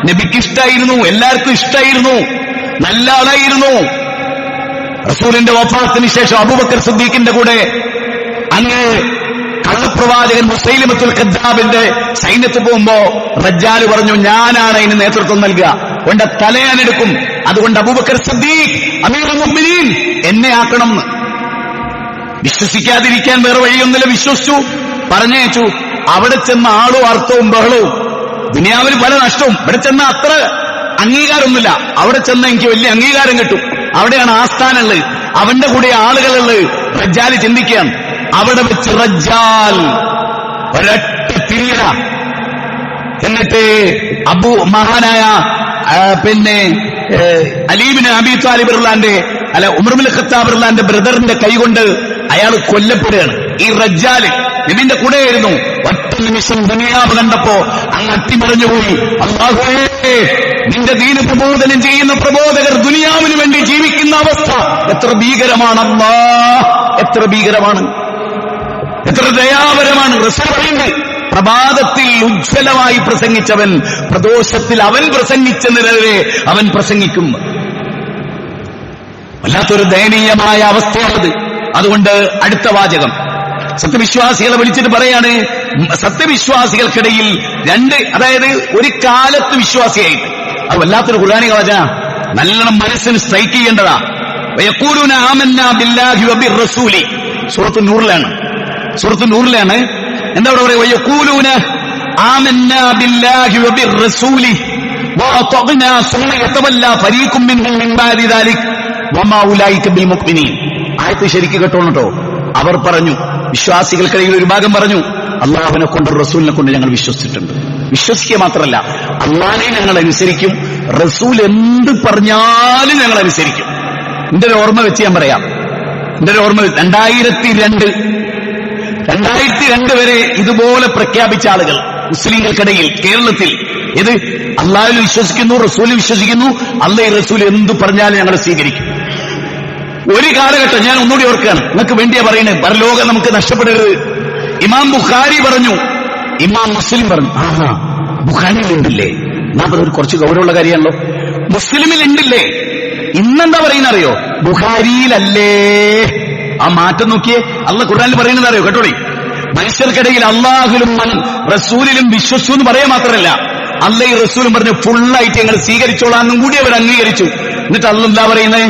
നബിക്ക് ഇഷ്ടായിരുന്നു, എല്ലാവർക്കും ഇഷ്ടായിരുന്നു, നല്ല ആളായിരുന്നു. റസൂലിന്റെ വഫാത്തിന് ശേഷം അബൂബക്കർ സിദ്ദീഖിന്റെ കൂടെ അങ്ങ് കള്ളപ്രവാചകൻ മുസൈലിമത്തുൽ കദ്ദാബിന്റെ സൈന്യത്ത് പോകുമ്പോ റജ്ജാൽ പറഞ്ഞു, ഞാനാണ് അതിന് നേതൃത്വം നൽകുക, അവന്റെ തലയാനെടുക്കും. അതുകൊണ്ട് അബൂബക്കർ സിദ്ദീഖ് അമീറുൽ മുഅ്മിനീൻ എന്നെ ആക്കണം. വിശ്വസിക്കാതിരിക്കാൻ വേറെ വഴിയൊന്നുമില്ല, വിശ്വസിച്ചു, പറഞ്ഞയച്ചു. അവിടെ ചെന്ന ആളും അർത്ഥവും ബഹളവും, ദുനിയാവിൽ പല നഷ്ടവും. ഇവിടെ ചെന്ന അത്ര അംഗീകാരമൊന്നുമില്ല. അവിടെ ചെന്ന എനിക്ക് വലിയ അംഗീകാരം കിട്ടും, അവിടെയാണ് ആസ്ഥാനുള്ളത്, അവന്റെ കൂടെ ആളുകളുള്ളത്. റജ്ജാൽ ചിന്തിക്കുകയാണ്. അവിടെ വെച്ച് റജ്ജാൽ ഒരൊറ്റ തിരിയല. എന്നിട്ട് മഹാനായ അലി ഇബ്നു അബീ താലിബ് ഉമർ ഇബ്നു ഖത്താബ് റളിയല്ലാഹു ബ്രദറിന്റെ കൈകൊണ്ട് അയാൾ കൊല്ലപ്പെടുകയാണ്. ഈ റജ്ജാല് നബിന്റെ കൂടെയായിരുന്നു. ഒറ്റ നിമിഷം ദുനിയാവ് കണ്ടപ്പോ അങ്ങ് അട്ടിമറിഞ്ഞുപോയി. അല്ലാഹുവേ, നിന്റെ ദീന് പ്രബോധനം ചെയ്യുന്ന പ്രബോധകർ ദുനിയാവിന് വേണ്ടി ജീവിക്കുന്ന അവസ്ഥ എത്ര ഭീകരമാണ് അല്ലാഹ്, എത്ര ഭീകരമാണ്, എത്ര ദയാപരമാണ്. റസൂൽ പറയുന്നത്, പ്രഭാതത്തിൽ ഉജ്ജ്വലമായി പ്രസംഗിച്ചവൻ പ്രദോഷത്തിൽ അവൻ പ്രസംഗിച്ച നിലവരെ അവൻ പ്രസംഗിക്കും. വല്ലാത്തൊരു ദയനീയമായ അവസ്ഥയാണത്. അതുകൊണ്ട് അടുത്ത വാചകം സത്യവിശ്വാസികളെ വിളിച്ചിട്ട് പറയാണ്, സത്യവിശ്വാസികൾക്കിടയിൽ അതായത് ഒരു കാലത്ത് വിശ്വാസിയായിട്ട്, അത് വല്ലാത്തൊരു ഖുർആനിക വചന, നല്ലോണം മനസ്സിന് സ്ട്രൈക്ക് ചെയ്യേണ്ടതാ. വയഖൂലൂന ആമന്നാ ബില്ലാഹി വബിർറസൂലി. സൂറത്തുൻ നൂറിലാണ്. എന്താ അവിടെ പറയുക? വയഖൂലൂന ആമന്നാ ബില്ലാഹി വബിർറസൂലി വഅതഅനാ സുമ്മ യതവല്ലാ ഫരീഖും മിൻഹും മിൻ ബഅദി ദാലിക വമാ ഉലൈക ബിൽ മുഅ്മിനീൻ. ആയത്ത് ശരിക്ക് കേട്ടോളൂ കേട്ടോ. അവർ പറഞ്ഞു, വിശ്വാസികൾക്കിടയിൽ ഒരു ഭാഗം പറഞ്ഞു, അള്ളാഹുവിനെ കൊണ്ട് റസൂലിനെ കൊണ്ട് ഞങ്ങൾ വിശ്വസിച്ചിട്ടുണ്ട്. വിശ്വസിക്കുക മാത്രമല്ല, അള്ളാഹിനെ ഞങ്ങൾ അനുസരിക്കും, റസൂൽ എന്ത് പറഞ്ഞാലും ഞങ്ങൾ അനുസരിക്കും. എന്റെ ഒരു ഓർമ്മ വെച്ച് ഞാൻ പറയാം. എന്റെ ഒരു ഓർമ്മ 2002 വരെ ഇതുപോലെ പ്രഖ്യാപിച്ച ആളുകൾ മുസ്ലിങ്ങൾക്കിടയിൽ കേരളത്തിൽ, ഇത് അള്ളാഹുവിൽ വിശ്വസിക്കുന്നു, റസൂലിൽ വിശ്വസിക്കുന്നു, അള്ളാഹ് റസൂൽ എന്ത് പറഞ്ഞാലും ഞങ്ങൾ സ്വീകരിക്കും. ഒരു കാലഘട്ടം ഞാൻ ഒന്നുകൂടി ഓർക്കുകയാണ്, നിങ്ങൾക്ക് വേണ്ടിയാ പറയുന്നത്, പരലോകം നമുക്ക് നഷ്ടപ്പെടരുത്. ഇമാം ബുഖാരി പറഞ്ഞു, ഇമാം മുസ്ലിം പറഞ്ഞു. ബുഖാരിയിൽ ഉണ്ടില്ലേ? ഒരു കുറച്ച് ഗൗരവമുള്ള കാര്യമാണല്ലോ. മുസ്ലിമിൽ ഉണ്ടില്ലേ? ഇന്നെന്താ പറയുന്ന അറിയോ? ബുഖാരിയിലല്ലേ. ആ മാറ്റം നോക്കിയേ. അള്ളാഹ് ഖുർആനിൽ പറയുന്നത് അറിയോ? കേട്ടോളി. മനുഷ്യർക്കിടയിൽ അള്ളാഹുലും റസൂലിലും വിശ്വസിച്ചു എന്ന് പറയാൻ മാത്രമല്ല, അള്ളാഹ് റസൂലും പറഞ്ഞു ഫുള്ളായിട്ട് ഞങ്ങൾ സ്വീകരിച്ചോളാന്നും കൂടി അവർ അംഗീകരിച്ചു. എന്നിട്ട് അള്ളാഹ് എന്താ പറയുന്നത്?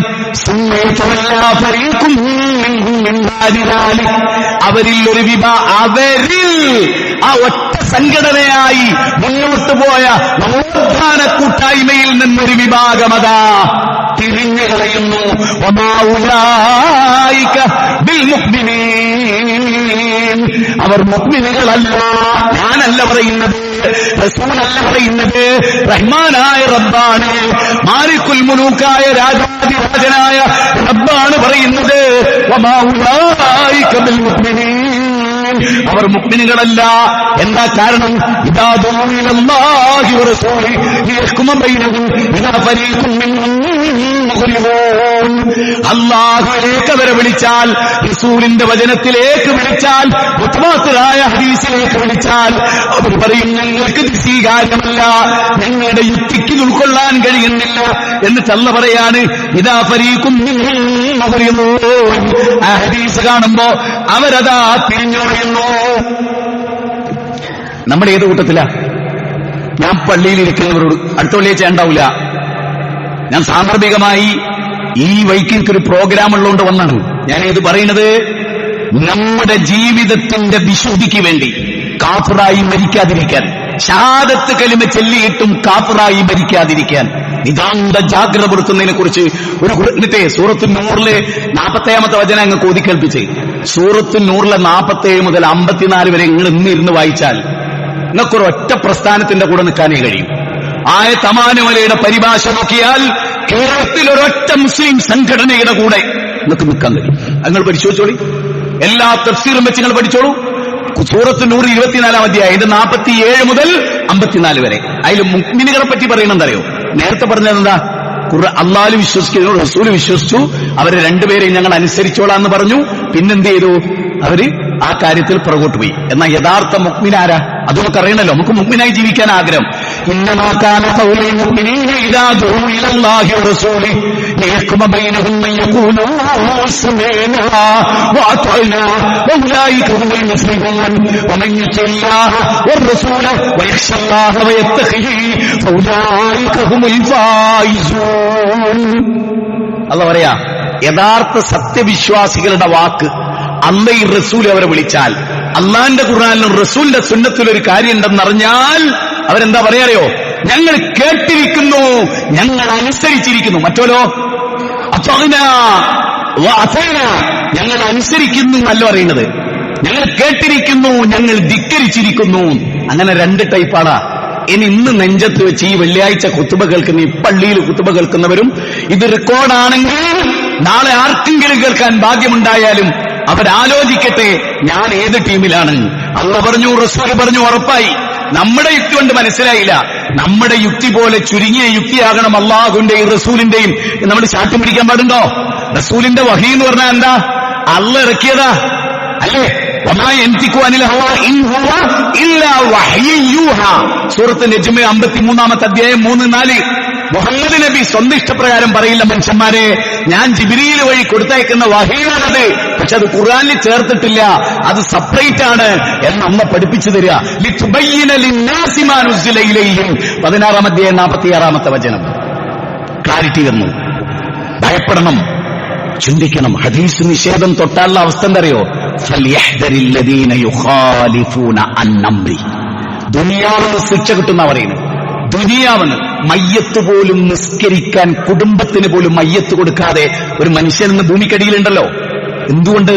അവരിൽ ഒരു അവരിൽ ആ ഒറ്റ സംഘടനയായി മുന്നോട്ട് പോയ നവോത്ഥാന കൂട്ടായ്മയിൽ നിന്നൊരു വിഭാഗമതാ തിരിഞ്ഞു കളയുന്നു. അവർ മുഅ്മിനീങ്ങളല്ല. ഞാനല്ല പറയുന്നത്, റസൂലല്ല പറയുന്നത്, റഹ്മാനായ റബ്ബാണ്, മാലിക്കുൽ മുലൂക്കായ രാജാധിരാജനായ റബ്ബാണ് പറയുന്നത്. വമാ ഉലൈക ബിൽ മുഅ്മിനീൻ, അവർ മുഅ്മിനീങ്ങളല്ല. എന്താ കാരണം? ഇദാ ദുഇലല്ലാഹി വറസൂലിഹി ലിയഹ്കുമ ബൈനഹും ഇദാ ഫരീഖും മിൻഹും മുഖ്രിഊൻ. അല്ലാഹുവിലേക്ക് അവരെ വിളിച്ചാൽ, റസൂലിന്റെ വചനത്തിലേക്ക് വിളിച്ചാൽ, മുത്തവാത്തിറായ ഹദീസിലേക്ക് വിളിച്ചാൽ അവർ പറയും ഞങ്ങൾക്ക് ഇത് സ്വീകാര്യമല്ല, ഞങ്ങളുടെ യുക്തിക്ക് ഉൾക്കൊള്ളാൻ കഴിയുന്നില്ല. എന്നിട്ട് അല്ലാഹു പറയാണ് ഇദാ ഫരീഖും മിൻഹും മുഖ്രിഊൻ. ആ ഹദീസ് കാണുമ്പോ അവരതാ തിരിഞ്ഞു പറയുന്നു. നമ്മുടെ ഏത് കൂട്ടത്തിലാ? ഞാൻ പള്ളിയിൽ ഇരിക്കുന്നവരോട് അടുത്ത വെള്ളിയാഴ്ച ഉണ്ടാവില്ല. ഞാൻ സാന്ദർഭികമായി ഈ വൈക്ക് എനിക്കൊരു പ്രോഗ്രാം ഉള്ളതുകൊണ്ട് വന്നാണ് ഞാൻ ഇത് പറയുന്നത്. നമ്മുടെ ജീവിതത്തിന്റെ വിശുദ്ധിക്ക് വേണ്ടി കാഫിറായി മരിക്കാതിരിക്കാൻ, ഷഹാദത്ത് കലിമ ചൊല്ലിയിട്ടും കാഫിറായി മരിക്കാതിരിക്കാൻ നിതാന്ത ജാഗ്രത പുലർത്തുന്നതിനെ കുറിച്ച് ഒരു എന്നിട്ടേ സൂറത്തുൽ നൂറിലെ 40ാമത്തെ വചനം അങ്ങ് കോതിക്കേൽപ്പിച്ച് സൂറത്തുൽ നൂറിലെ 47 മുതൽ 54 വരെ നിങ്ങൾ ഇന്നിരുന്ന് വായിച്ചാൽ നിങ്ങൾക്കൊരു ഒറ്റ പ്രസ്ഥാനത്തിന്റെ കൂടെ നിൽക്കാനേ കഴിയും. ആയത്തമാനുമലയുടെ പരിഭാഷ നോക്കിയാൽ കേരളത്തിൽ ഒരൊറ്റ മുസ്ലിം സംഘടനയുടെ കൂടെ നിങ്ങൾക്ക് നിൽക്കാൻ കഴിയും. നിങ്ങൾ പരിശോധിച്ചോളി. എല്ലാ തഫ്സീറും വെച്ച് നിങ്ങൾ പഠിച്ചോളൂ. സൂറത്ത് നൂർ 24-ാം അധ്യായം ഇത് 47 മുതൽ 54 വരെ. അതിൽ മുഅ്മിനുകളെ പറ്റി പറയണെന്തറിയോ? നേരത്തെ പറഞ്ഞത് എന്താ? അല്ലാഹു വിശ്വസിക്കുന്നു, റസൂല് വിശ്വസിച്ചു, അവരെ രണ്ടുപേരെയും ഞങ്ങൾ അനുസരിച്ചോളാന്ന് പറഞ്ഞു. പിന്നെന്ത് ചെയ്തു? അവര് ആ കാര്യത്തിൽ പുറകോട്ട് പോയി. എന്നാൽ യഥാർത്ഥ മുഅ്മിനാരാ? അത് നമുക്ക് അറിയണല്ലോ. നമുക്ക് മുഅ്മിനായി ജീവിക്കാൻ ആഗ്രഹം. ഇന്നമാ കാന ഖൗലുൽ മുഅ്മിനീന ഇദാ ദുഊ ഇലല്ലാഹി വറസൂലിഹി ലിയഹ്കുമ ബൈനഹും അൻ യഖൂലൂ സമിഅനാ വഅതഅനാ വഉലൈക ഹുമുൽ മുഫ്ലിഹൂൻ വമൻ യുതിഇല്ലാഹ വറസൂല വയഖ്ശല്ലാഹ വയത്തഖിഹി ഫൗലൈക ഹുമുൽ ഫായിസൂൻ. അല്ലാഹു പറയാ യഥാർത്ഥ സത്യവിശ്വാസികളുടെ വാക്ക് അല്ലാഹു റസൂൽ അവരെ വിളിച്ചാൽ, അള്ളാന്റെ ഖുർആനിലും റസൂലിന്റെ സുന്നത്തിലും ഒരു കാര്യം ഉണ്ടെന്നറിഞ്ഞാൽ അവരെന്താ പറയാറിയോ? ഞങ്ങൾ കേട്ടിരിക്കുന്നു, ഞങ്ങൾ അനുസരിച്ചിരിക്കുന്നു. മറ്റോലോ ഞങ്ങൾ അനുസരിക്കുന്നു എന്നല്ല പറയുന്നത്, ഞങ്ങൾ കേട്ടിരിക്കുന്നു, ഞങ്ങൾ ധിക്കരിച്ചിരിക്കുന്നു. അങ്ങനെ രണ്ട് ടൈപ്പാണ്. ഇനി ഇന്ന് നെഞ്ചത്ത് വെച്ച് ഈ വെള്ളിയാഴ്ച ഖുതുബ കേൾക്കുന്ന, ഈ പള്ളിയിൽ ഖുതുബ കേൾക്കുന്നവരും ഇത് റെക്കോർഡാണെങ്കിൽ നാളെ ആർക്കെങ്കിലും കേൾക്കാൻ ഭാഗ്യമുണ്ടായാലും അവരാലോചിക്കട്ടെ ഞാൻ ഏത് ടീമിലാണ്. അല്ലാഹു പറഞ്ഞു, റസൂൽ പറഞ്ഞു, ഉറപ്പായി. നമ്മുടെ യുക്തി കൊണ്ട് മനസ്സിലായില്ല. നമ്മുടെ യുക്തി പോലെ ചുരുങ്ങിയ യുക്തിയാകണം അള്ളാഹുവിന്റെയും റസൂലിന്റെയും. നമ്മൾ ശാഠ്യം പിടിക്കാൻ പാടുണ്ടോ? റസൂലിന്റെ വഹി എന്ന് പറഞ്ഞാൽ എന്താ? അല്ലാഹു ഇറക്കിയതാ അല്ലേ? സൂറത്ത് നജ്മ് 53-ാമത്തെ അധ്യായം 3-4. മുഹമ്മദ് നബി സ്വന്തം ഇഷ്ടപ്രകാരം പറയില്ല മനുഷ്യന്മാരെ, ഞാൻ ജിബ്രീൽ വഴി കൊടുത്തയക്കുന്ന വഹീയാണത്, പക്ഷെ അത് ഖുർആനിൽ ചേർത്തിട്ടില്ല, അത് സെപ്പറേറ്റ് ആണ് എന്ന് അമ്മ പഠിപ്പിച്ചു തരിക. 16-ാം അധ്യായം 46-ാമത്തെ വചനം. ക്ലാരിറ്റി വന്നു. ഭയപ്പെടണം, ചിന്തിക്കണം. ഹദീസ് നിഷേധം തൊട്ടാലുള്ള അവസ്ഥ എന്തറിയോ? ഫൽയഹ്ദരില്ലദീന യുഖാലിഫൂന അൻ അംരി. ദുനിയാവിന് ശിക്ഷ കിട്ടുന്ന പറയുന്നത്. ദുനിയാവിന് മയ്യത്ത് പോലും നിസ്കരിക്കാൻ, കുടുംബത്തിന് പോലും മയ്യത്ത് കൊടുക്കാതെ ഒരു മനുഷ്യനെന്ന് ഭൂമിക്കടിയിലുണ്ടല്ലോ. എന്തുകൊണ്ട്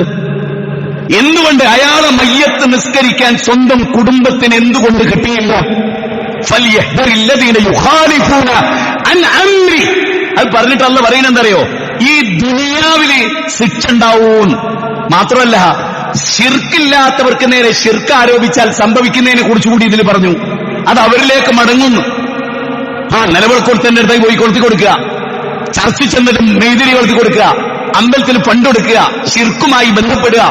അയാളെ മയ്യത്ത് നിസ്കരിക്കാൻ സ്വന്തം കുടുംബത്തിന് എന്തുകൊണ്ട് കിട്ടിയില്ല? ഫൽയഹ്ദരില്ലദീന യുഖാലിഫൂന അൻ അംരി. അത് പറഞ്ഞിട്ട് അല്ലാഹു പറയുന്നെന്തറിയോ? ഈ ദുനിയാവില് ശിക്ഷ ഉണ്ടാവും. മാത്രമല്ല, ശിർക്കില്ലാത്തവർക്ക് നേരെ ശിർക്ക് ആരോപിച്ചാൽ സംഭവിക്കുന്നതിനെ കുറിച്ച് കൂടി ഇതിൽ പറഞ്ഞു. അത് അവരിലേക്ക് മടങ്ങുന്നു. നിലവിളക്കൊടുത്തന്റെ അടുത്തേക്ക് പോയി കൊളുത്തി കൊടുക്കുക, ചർച്ച ചെന്നിട്ടും മെയ്തിരി കൊളുത്തി കൊടുക്കുക, അമ്പലത്തിൽ ഫണ്ട് കൊടുക്കുക, ശിർക്കുമായി ബന്ധപ്പെടുക,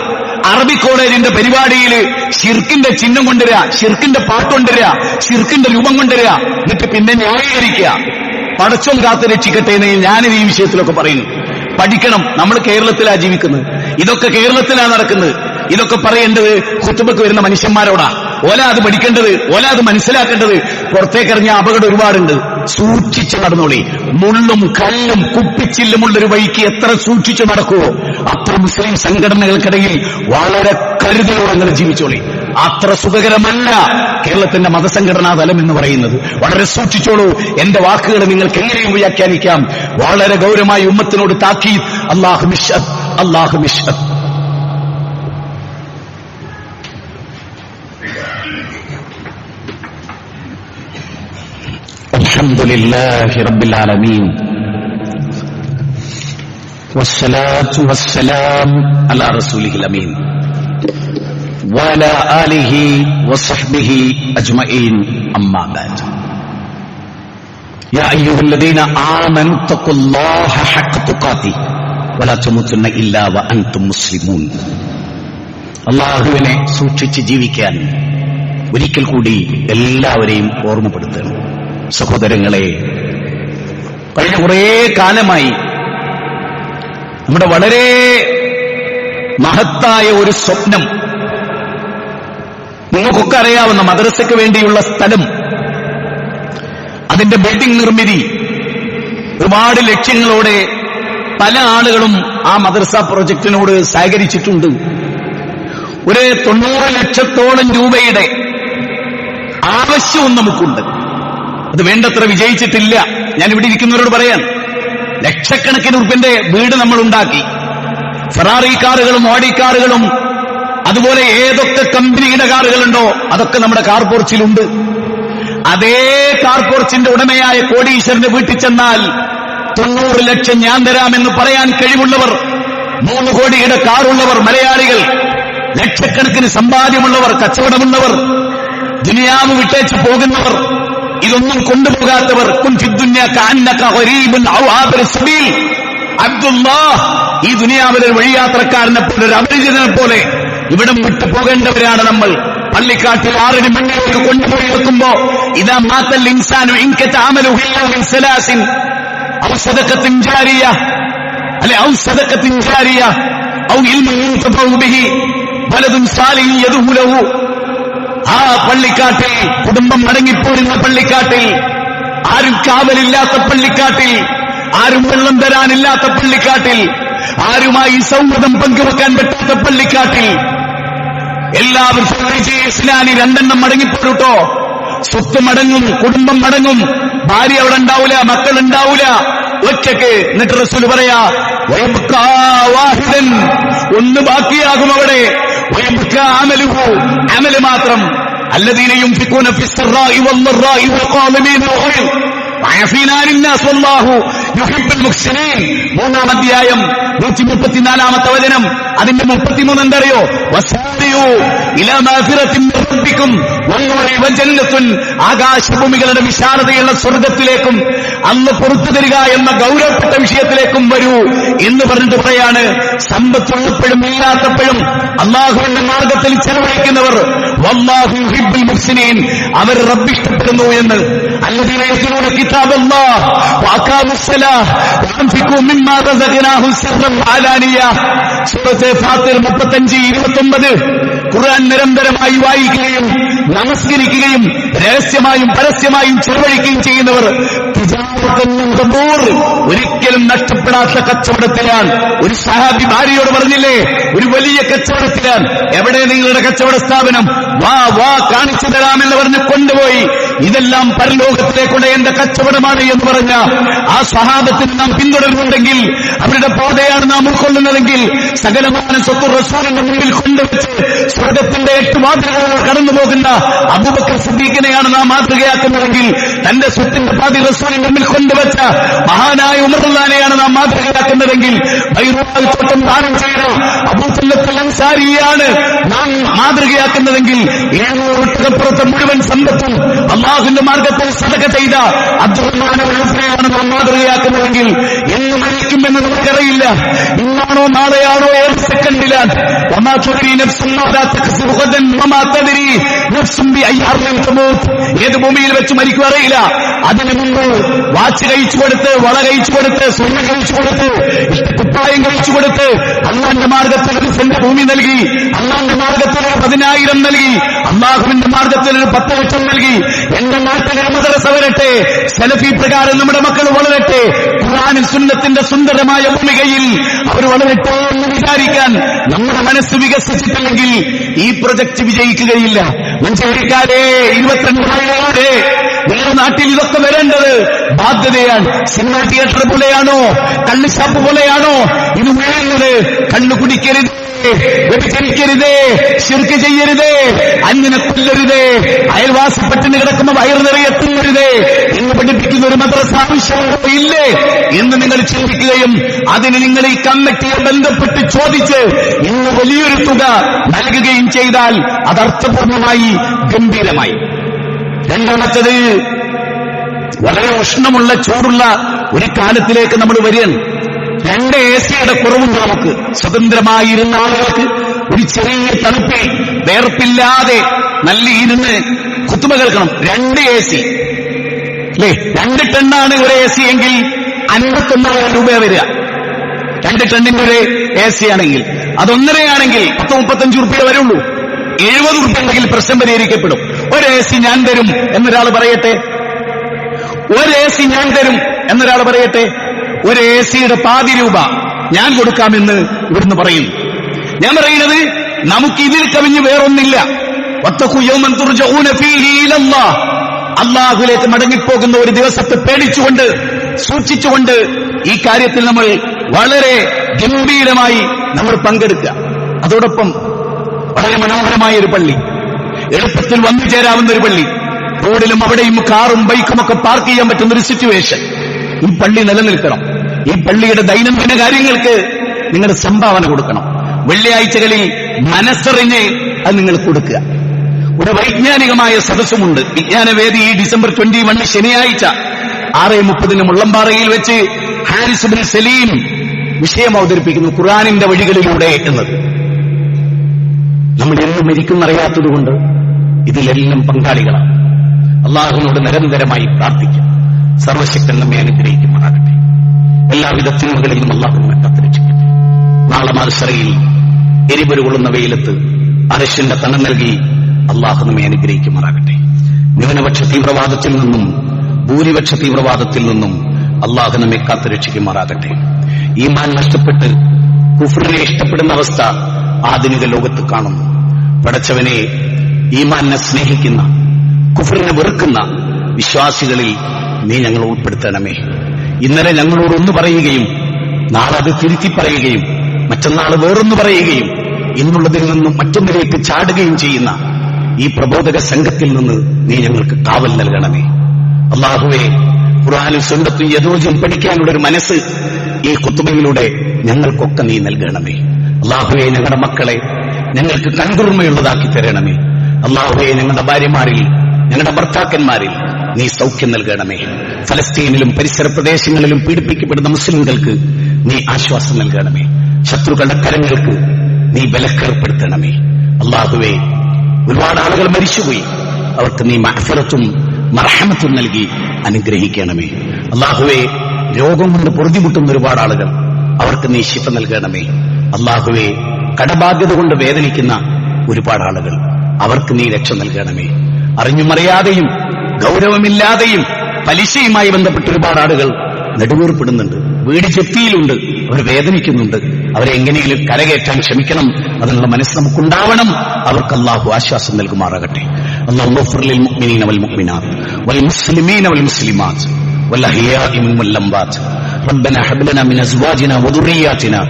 അറബി കോളേജിന്റെ പരിപാടിയിൽ ശിർക്കിന്റെ ചിഹ്നം കൊണ്ടുവരിക, ശിർക്കിന്റെ പാട്ട് കൊണ്ടുവരിക, ശിർക്കിന്റെ രൂപം കൊണ്ടുവരിക, എന്നിട്ട് പിന്നെ ന്യായീകരിക്കുക. പടച്ചോൻ കാത്ത് രക്ഷിക്കട്ടെ എന്ന് ഞാനിത് ഈ വിഷയത്തിലൊക്കെ പറയുന്നു. പഠിക്കണം. നമ്മൾ കേരളത്തിലാ ജീവിക്കുന്നത്, ഇതൊക്കെ കേരളത്തിലാ നടക്കുന്നത്. ഇതൊക്കെ പറയേണ്ടത് ഖുതുബക്ക് വരുന്ന മനുഷ്യന്മാരോടാ. ഓല അത് പഠിക്കേണ്ടത്, ഓല അത് മനസ്സിലാക്കേണ്ടത്. പുറത്തേക്കിറങ്ങിയ അപകടം ഒരുപാടുണ്ട്. സൂക്ഷിച്ച് നടന്നോളി. മുള്ളും കല്ലും കുപ്പിച്ചില്ലുമുള്ളൊരു വഴിക്ക് എത്ര സൂക്ഷിച്ചു നടക്കുവോ അത്ര മുസ്ലിം സംഘടനകൾക്കിടയിൽ വളരെ കരുതലോടെ നിങ്ങൾ ജീവിച്ചോളി. അത്ര സുഖകരമല്ല കേരളത്തിന്റെ മതസംഘടനാ തലം എന്ന് പറയുന്നത്. വളരെ സൂക്ഷിച്ചോളൂ. എന്റെ വാക്കുകൾ നിങ്ങൾക്ക് എങ്ങനെയും വ്യാഖ്യാനിക്കാം. വളരെ ഗൗരവമായി ഉമ്മത്തിനോട് താക്കീത്. അല്ലാഹു മിശ്അദ്, അല്ലാഹു മിശ്അദ്. അൽഹംദുലില്ലാഹി റബ്ബിൽ ആലമീൻ വസ്സലാത്തു വസ്സലാം അലാ റസൂലിഹിൽ അമീൻ വഅലാ ആലിഹി വസഹ്ബിഹി അജ്മഈൻ. അമ്മാ ബഅദ്. യാ അയ്യുഹല്ലദീന ആമനൂ തഖുല്ലാഹ ഹഖ്ക തുഖാതി വലാ തമൂതുന്ന ഇല്ലാ വഅൻതും മുസ്ലിമൂൻ. അല്ലാഹുവിനെ സൂക്ഷിച്ച് ജീവിക്കാൻ ഒരിക്കൽ കൂടി എല്ലാവരെയും ഓർമ്മപ്പെടുത്തണം. സഹോദരങ്ങളെ, കഴിഞ്ഞ കുറേ കാലമായി നമ്മുടെ വളരെ മഹത്തായ ഒരു സ്വപ്നം, നിങ്ങൾക്കൊക്കെ അറിയാവുന്ന മദ്രസയ്ക്ക് വേണ്ടിയുള്ള സ്ഥലം, അതിന്റെ ബിൽഡിംഗ് നിർമ്മിതി, ഒരുപാട് ലക്ഷ്യങ്ങളോടെ പല ആളുകളും ആ മദ്രസ പ്രോജക്റ്റിനോട് സഹകരിച്ചിട്ടുണ്ട്. ഒരു 90 ലക്ഷത്തോളം രൂപയുടെ ആവശ്യവും നമുക്കുണ്ട്. അത് വേണ്ടത്ര വിജയിച്ചിട്ടില്ല. ഞാൻ ഇവിടെ ഇരിക്കുന്നവരോട് പറയാൻ, ലക്ഷക്കണക്കിന് ഉറുപ്പിന്റെ വീട് നമ്മൾ ഉണ്ടാക്കി. ഫെറാറി കാറുകളും ഓഡി കാറുകളും അതുപോലെ ഏതൊക്കെ കമ്പനിയുടെ കാറുകളുണ്ടോ അതൊക്കെ നമ്മുടെ കാർ പോർച്ചിലുണ്ട്. അതേ കാർ പോർച്ചിന്റെ ഉടമയായ കോടീശ്വരന്റെ വീട്ടിൽ ചെന്നാൽ 90 ലക്ഷം ഞാൻ തരാമെന്ന് പറയാൻ കഴിവുള്ളവർ, 3 കോടിയുടെ കാറുള്ളവർ, മലയാളികൾ, ലക്ഷക്കണക്കിന് സമ്പാദ്യമുള്ളവർ, കച്ചവടമുള്ളവർ, ദുനിയാവ് വിട്ടേച്ച് പോകുന്നവർ, ഇതൊന്നും കൊണ്ടുപോകാത്തവർ, അബ്ദുല്ലാഹ്, ഈ ദുനിയാവിലെ വഴിയാത്രക്കാരനെ പോലെ, ഒരു അപരിചിതനെ പോലെ ഇവിടം വിട്ടു പോകേണ്ടവരാണ് നമ്മൾ. പള്ളിക്കാട്ടിൽ 6 മണിയിലേക്ക് കൊണ്ടുപോയി വെക്കുമ്പോ ഇതാ മാത്തൽ ഇൻസാനു ഇൻകത അമലുഹു ഇല്ലാ മിൻ സലാസിൻ ഔ സദഖത്തിൻ ജാരിയ അല്ലെ ഔ സദഖത്തിൻ ജാരിയ ഔ ഇൽമുൻ യുൻതഫഉ ബിഹി വലദുൻ സാലിഹ് യദഉ ലഹു. ആ പള്ളിക്കാട്ടിൽ, കുടുംബം മടങ്ങിപ്പോരുന്ന പള്ളിക്കാട്ടിൽ, ആരും കാവലില്ലാത്ത പള്ളിക്കാട്ടിൽ, ആരും വെള്ളം തരാനില്ലാത്ത പള്ളിക്കാട്ടിൽ, ആരുമായി സൗഹൃദം പങ്കുവെക്കാൻ പറ്റാത്ത പള്ളിക്കാട്ടിൽ, എല്ലാവരും ഇസ്ലാമി 2 മടങ്ങിപ്പോരുട്ടോ. സ്വത്ത് മടങ്ങും, കുടുംബം മടങ്ങും, ഭാര്യ അവിടെ ഉണ്ടാവൂല, മക്കൾ ഉണ്ടാവൂല, ഒറ്റക്ക്. എന്നിട്ട് റസൂൽ പറയാ, വാഹിദൻ, ഒന്ന് ബാക്കിയാകും അവിടെ. അമല് മാത്രം. الذين ينفقون في السراء والضراء والقادمين الغيظ وعافين عن الناس والله يحب المحسنين. 3-ാം അധ്യായം 134-ാമത്തെ വചനം. അതിന്റെ 33 എന്തറിയോ? വസാരിയു ഇലാ മഗ്ഫിറത്തിൻ മിൻ റബ്ബിക്കും വന്നൂരി വജന്നത്തുൻ, ആകാശഭൂമികളുടെ വിശാലതയുള്ള സ്വർഗ്ഗത്തിലേക്കും അന്ന് പുറത്തു തരിക എന്ന ഗൗരവപ്പെട്ട വിഷയത്തിലേക്കും വരൂ എന്ന് പറഞ്ഞിട്ട് പറയാണ്, സമ്പത്തുള്ളപ്പോഴും ഇല്ലാത്തപ്പോഴും അല്ലാഹുവിന്റെ മാർഗത്തിൽ ചെലവഴിക്കുന്നവർ വല്ലാഹു യുഹിബ്ബുൽ മുഹ്സിനീൻ, അവർ റബ്ബ് ഇഷ്ടപ്പെടുന്നു എന്ന്. അല്ലദീന യത്ലൂന കിതാബല്ലാഹ് വഅഖാമുസ്സലാഹ് വഅൻഫിഖൂ മിമ്മാ റസഖ്നാഹും സിർറൻ വഅലാനിയ. സൂറത്ത് ഫാത്തിർ 35-29. ഖുർആൻ നിരന്തരമായി വായിക്കുകയും നമസ്കരിക്കുകയും രഹസ്യമായും പരസ്യമായും ചെലവഴിക്കുകയും ചെയ്യുന്നവർ ഒരിക്കലും നഷ്ടപ്പെടാത്ത കച്ചവടത്തിലാണ്. ഒരു സഹാബി ഭാര്യയോട് പറഞ്ഞില്ലേ, ഒരു വലിയ കച്ചവടത്തിലാണ്. എവിടെ നിങ്ങളുടെ കച്ചവട സ്ഥാപനം? വാ കാണിച്ചു തരാമെന്ന് പറഞ്ഞ് കൊണ്ടുപോയി. ഇതെല്ലാം പരലോകത്തിലേക്കുള്ള എന്റെ കച്ചവടമാണ് എന്ന് പറഞ്ഞ ആ സ്വഹാബത്തിന് നാം പിന്തുടരുന്നുണ്ടെങ്കിൽ, അവരുടെ പാതയാണ് നാം ഉൾക്കൊള്ളുന്നതെങ്കിൽ, സകലമായ സ്വത്ത് റസൂലിന്റെ മുന്നിൽ കൊണ്ടുവച്ച് സ്വർഗത്തിന്റെ 8 മാതൃകകൾ കടന്നു പോകുന്ന അബൂബക്കർ സിദ്ദീഖിനെയാണ് നാം മാതൃകയാക്കുന്നതെങ്കിൽ, തന്റെ സ്വത്തിന്റെ പാതി റസൂലിന്റെ മുന്നിൽ കൊണ്ടുവച്ച മഹാനായ ഉമർ റളിയല്ലാഹുവിനെയാണ് നാം മാതൃകയാക്കുന്നതെങ്കിൽ, ബൈറൂഅൽ തോട്ടം ദാനം ചെയ്ത അബൂ സുല്ലത്തുൽ അൻസാരിയാണ് നാം മാതൃകയാക്കുന്നതെങ്കിൽ, 700 ഒട്ടകപ്പുറത്തെ മുഴുവൻ സമ്പത്തും അല്ലാഹുവിന്റെ മാർഗത്തിൽ സദഖ ചെയ്ത അബ്ദുറഹ്മാൻ ഔഫിനെയാണ് നാം മാതൃകയാക്കുന്നതെങ്കിൽ, എന്ന് മരിക്കുമെന്ന് നമുക്കറിയില്ല. ഇന്നാണോ നാളെയാണോ, ഏത് സെക്കൻഡിലാണ്. വമാ തുദ്രി നഫ്സുൻ മാദാ തക്സിബു ഗദൻ വമാ തദ്രി നഫ്സുൻ ബിഅയ്യി അർദിൻ തമൂത്. ഏത് ഭൂമിയിൽ വെച്ച് മരിക്കും അറിയില്ല. അതിനു മുമ്പ് വാച്ച് കഴിച്ചു കൊടുത്ത്, വള കഴിച്ചു കൊടുത്ത്, സ്വർണ്ണം കഴിച്ചു കൊടുത്ത്, കുപ്പായം കഴിച്ചു കൊടുത്ത്, അള്ളാന്റെ മാർഗത്തിൽ ഒരു സെന്റ് ഭൂമി നൽകി, അള്ളാന്റെ മാർഗത്തിൽ ഒരു 10,000 നൽകി, അള്ളാഹുവിന്റെ മാർഗത്തിൽ ഒരു 10 ലക്ഷം നൽകി. എന്റെ നാട്ടിലൊരു മദ്രസ വരട്ടെ, സലഫി പ്രകാരം നമ്മുടെ മക്കൾ വളരട്ടെ, ഖുർആനും സുന്നത്തിന്റെ സുന്ദരമായ ഭൂമികയിൽ അവർ വളരട്ടെ എന്ന് വിചാരിക്കാൻ നമ്മുടെ മനസ്സ് വികസിച്ചിട്ടില്ലെങ്കിൽ ഈ പ്രൊജക്ട് വിജയിക്കുകയില്ല. മഞ്ചേരിക്കാരെ, 22 മൈലുകാരെ, നിങ്ങളുടെ നാട്ടിൽ ഇതൊക്കെ വരേണ്ടത് ബാധ്യതയാണ്. സിനിമ തിയേറ്റർ പോലെയാണോ, കള്ളുഷാപ്പ് പോലെയാണോ ഇത് വീഴുന്നത്? കള്ളു കുടിക്കരുത്, വ്യഭിചരിക്കരുതേ, ശിർക്ക് ചെയ്യരുതേ, അന്യനെ കൊല്ലരുതേ, അയൽവാസി പട്ടിണി കിടക്കുമ്പോൾ വയറു നിറയെത്തുന്നരുതേ എന്ന് പഠിപ്പിക്കുന്ന ഒരു മദ്രസ ആവശ്യമോ ഇല്ലേ എന്ന് നിങ്ങൾ ചിന്തിക്കുകയും അതിന് നിങ്ങൾ ഈ കമ്മിറ്റിയെ ബന്ധപ്പെട്ട് ചോദിച്ച് ഇന്ന് വലിയൊരു തുക നൽകുകയും ചെയ്താൽ അത് അർത്ഥപൂർണമായി, ഗംഭീരമായി. രണ്ടാമത്തത്, വളരെ ഉഷ്ണമുള്ള ചൂടുള്ള ഒരു കാലത്തിലേക്ക് നമ്മൾ വരികയാണ്. 2 AC-യുടെ കുറവുണ്ട് നമുക്ക്. സ്വതന്ത്രമായിരുന്ന ആളുകൾക്ക് ഒരു ചെറിയ തണുപ്പിൽ വേർപ്പില്ലാതെ നല്ല ഇരുന്ന് ഖുത്ബ കേൾക്കണം. 2 AC അല്ലേ? 2 ടണ്ണാണ് ഒരു AC എങ്കിൽ 59,000 രൂപ വരിക. 2 ടണ്ണിന്റെ ഒരു AC ആണെങ്കിൽ, അത് 1.5 10-35 രൂപ വരുള്ളൂ. 70 രൂപ ഉണ്ടെങ്കിൽ പ്രശ്നം പരിഹരിക്കപ്പെടും. ഒരു AC ഞാൻ തരും എന്നൊരാൾ പറയട്ടെ, ഒരു AC ഞാൻ തരും എന്നൊരാൾ പറയട്ടെ, ഒരു AC-യുടെ പാതി രൂപ ഞാൻ കൊടുക്കാമെന്ന് ഇവിടുന്ന് പറയുന്നു. ഞാൻ പറയുന്നത് നമുക്ക് ഇതിൽ കവിഞ്ഞ് വേറൊന്നില്ല. അല്ലാഹുവിലേക്ക് മടങ്ങിപ്പോകുന്ന ഒരു ദിവസത്തെ പേടിച്ചുകൊണ്ട് സൂക്ഷിച്ചുകൊണ്ട് ഈ കാര്യത്തിൽ നമ്മൾ വളരെ ഗംഭീരമായി നമ്മൾ പങ്കെടുക്കുക. അതോടൊപ്പം വളരെ മനോഹരമായ ഒരു പള്ളി, എളുപ്പത്തിൽ വന്നു ചേരാവുന്ന ഒരു പള്ളി, റോഡിലും അവിടെയും കാറും ബൈക്കും ഒക്കെ പാർക്ക് ചെയ്യാൻ പറ്റുന്ന ഒരു സിറ്റുവേഷൻ. ഈ പള്ളി നിലനിൽക്കണം. ഈ പള്ളിയുടെ ദൈനംദിന കാര്യങ്ങൾക്ക് നിങ്ങളുടെ സംഭാവന കൊടുക്കണം. വെള്ളിയാഴ്ചകളിൽ മനസ്സറിഞ്ഞ് അത് നിങ്ങൾ കൊടുക്കുക. ഒരു വൈജ്ഞാനികമായ സദസ്സുമുണ്ട്, വിജ്ഞാനവേദി. ഈ ഡിസംബർ 21 ശനിയാഴ്ച 6:30 മുള്ളമ്പാറയിൽ വെച്ച് ഹാരിസ് ബിൻ സലീം വിഷയം അവതരിപ്പിക്കുന്നു, ഖുർആനിന്റെ വഴികളിലൂടെ എന്നത്. നമ്മൾ എന്നും മരിക്കുന്നറിയാത്തതുകൊണ്ട് ഇതിലെല്ലാം പങ്കാളികളാണ്. അള്ളാഹുവിനോട് നിരന്തരമായി പ്രാർത്ഥിക്കാം. സർവശക്തൻ നമ്മെ അനുഗ്രഹിക്കുമാറാകട്ടെ. എല്ലാവിധ തിന്മകളിൽ നിന്നും അള്ളാഹുവിനെ കാത്തുരക്ഷിക്കട്ടെ. നാളെ മഹ്ശറിൽ എരിപൊരു കൊള്ളുന്ന വെയിലത്ത് അർശിന്റെ തണൽ നൽകി അള്ളാഹു നമ്മെ അനുഗ്രഹിക്കുമാറാകട്ടെ. ന്യൂനപക്ഷ തീവ്രവാദത്തിൽ നിന്നും ഭൂരിപക്ഷ തീവ്രവാദത്തിൽ നിന്നും അള്ളാഹു നമ്മെ കാത്തുരക്ഷിക്കുമാറാകട്ടെ. ഈമാൻ നഷ്ടപ്പെട്ട് കുഫ്റിനെ ഇഷ്ടപ്പെടുന്ന അവസ്ഥ ആധുനിക ലോകത്ത് കാണുന്നു. പടച്ചവനെ, ഈമാനെ സ്നേഹിക്കുന്ന കുഫ്റിനെ വെറുക്കുന്ന വിശ്വാസികളിൽ നീ ഞങ്ങൾ ഉൾപ്പെടുത്തണമേ. ഇന്നലെ ഞങ്ങളോട് ഒന്ന് പറയുകയും നാളെ അത് തിരുത്തി പറയുകയും മറ്റന്നാൾ വേറൊന്ന് പറയുകയും ഇന്നുള്ളതിൽ നിന്നും മറ്റൊന്നിലേക്ക് ചാടുകയും ചെയ്യുന്ന ഈ പ്രബോധക സംഘത്തിൽ നിന്ന് നീ ഞങ്ങൾക്ക് കാവൽ നൽകണമേ. അല്ലാഹുവേ, ഖുർആനും സുന്നത്തും യദോജും പഠിക്കാനുള്ളൊരു മനസ്സ് ഈ ഖുത്ബയിലൂടെ ഞങ്ങൾക്കൊക്കെ നീ നൽകണമേ. അല്ലാഹുവേ, ഞങ്ങളുടെ മക്കളെ ഞങ്ങൾക്ക് കൺകുർമ്മയുള്ളതാക്കി തരണമേ. അല്ലാഹുവേ, ഞങ്ങളുടെ ഭാര്യമാരിൽ ഞങ്ങളുടെ ഭർത്താക്കന്മാരിൽ നീ സൗഖ്യം നൽകണമേ. ഫലസ്തീനിലും പരിസര പ്രദേശങ്ങളിലും പീഡിപ്പിക്കപ്പെടുന്ന മുസ്ലിംകൾക്ക് നീ ആശ്വാസം നൽകണമേ. ശത്രുക്കളുടെ കരങ്ങൾക്ക് നീ ബലക്കേർപ്പെടുത്തണമേ. അല്ലാഹുവേ, ഒരുപാട് ആളുകൾ മരിച്ചുപോയി, അവർക്ക് നീ മഗ്ഫിറത്തും മർഹമത്തും നൽകി അനുഗ്രഹിക്കണമേ. അല്ലാഹുവേ, രോഗം കൊണ്ട് പൊറുതിമുട്ടുന്ന ഒരുപാട് ആളുകൾ, അവർക്ക് നീ ശിഫ നൽകണമേ. അല്ലാഹുവേ, കടബാധ്യത കൊണ്ട് വേദനിക്കുന്ന ഒരുപാട് ആളുകൾ, അവർക്ക് നീ രക്ഷ നൽകണമേ. അറിഞ്ഞും അറിയാതെയും ഗൗരവമില്ലാതെയും പലിശയുമായി ബന്ധപ്പെട്ട ഒരുപാട് ആളുകൾ നെടുവീർപ്പെടുന്നുണ്ട്, വീട് ജപ്തിയിലുണ്ട്, അവർ വേദനിക്കുന്നുണ്ട്. അവരെ എങ്ങനെയെങ്കിലും കരകയറ്റാൻ ശ്രമിക്കണം, അതിനുള്ള മനസ്സ് നമുക്കുണ്ടാവണം. അവർക്ക് അല്ലാഹു ആശ്വാസം നൽകുമാറാകട്ടെ. അല്ലാഹു ലിൽ മുഅ്മിനീന വൽ മുഅ്മിനാത്ത് വൽ മുസ്ലിമീന വൽ മുസ്ലിമാത്ത് വൽ അഹ്യാഇ മിൻഹും വൽ അംവാത്ത് റബ്ബനാ ഹബ് ലനാ മിൻ അസ്വാജിനാ വദുർരിയ്യാതിനാ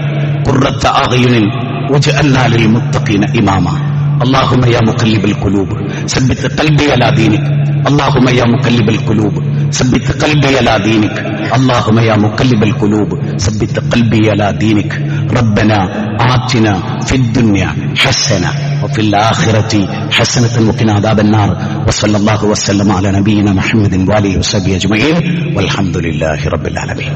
ഖുർറത അഅ്യുനിൻ വജ്അൽനാ ലിൽ മുത്തഖീന ഇമാമാ. اللهم يا مقلب القلوب ثبت قلبي على دينك. اللهم يا مقلب القلوب ثبت قلبي على دينك. اللهم يا مقلب القلوب ثبت قلبي على دينك. ربنا آتنا في الدنيا حسنة وفي الآخرة حسنة وقنا عذاب النار. وصلى الله وسلم على نبينا محمد وآله وصحبه أجمعين والحمد لله رب العالمين.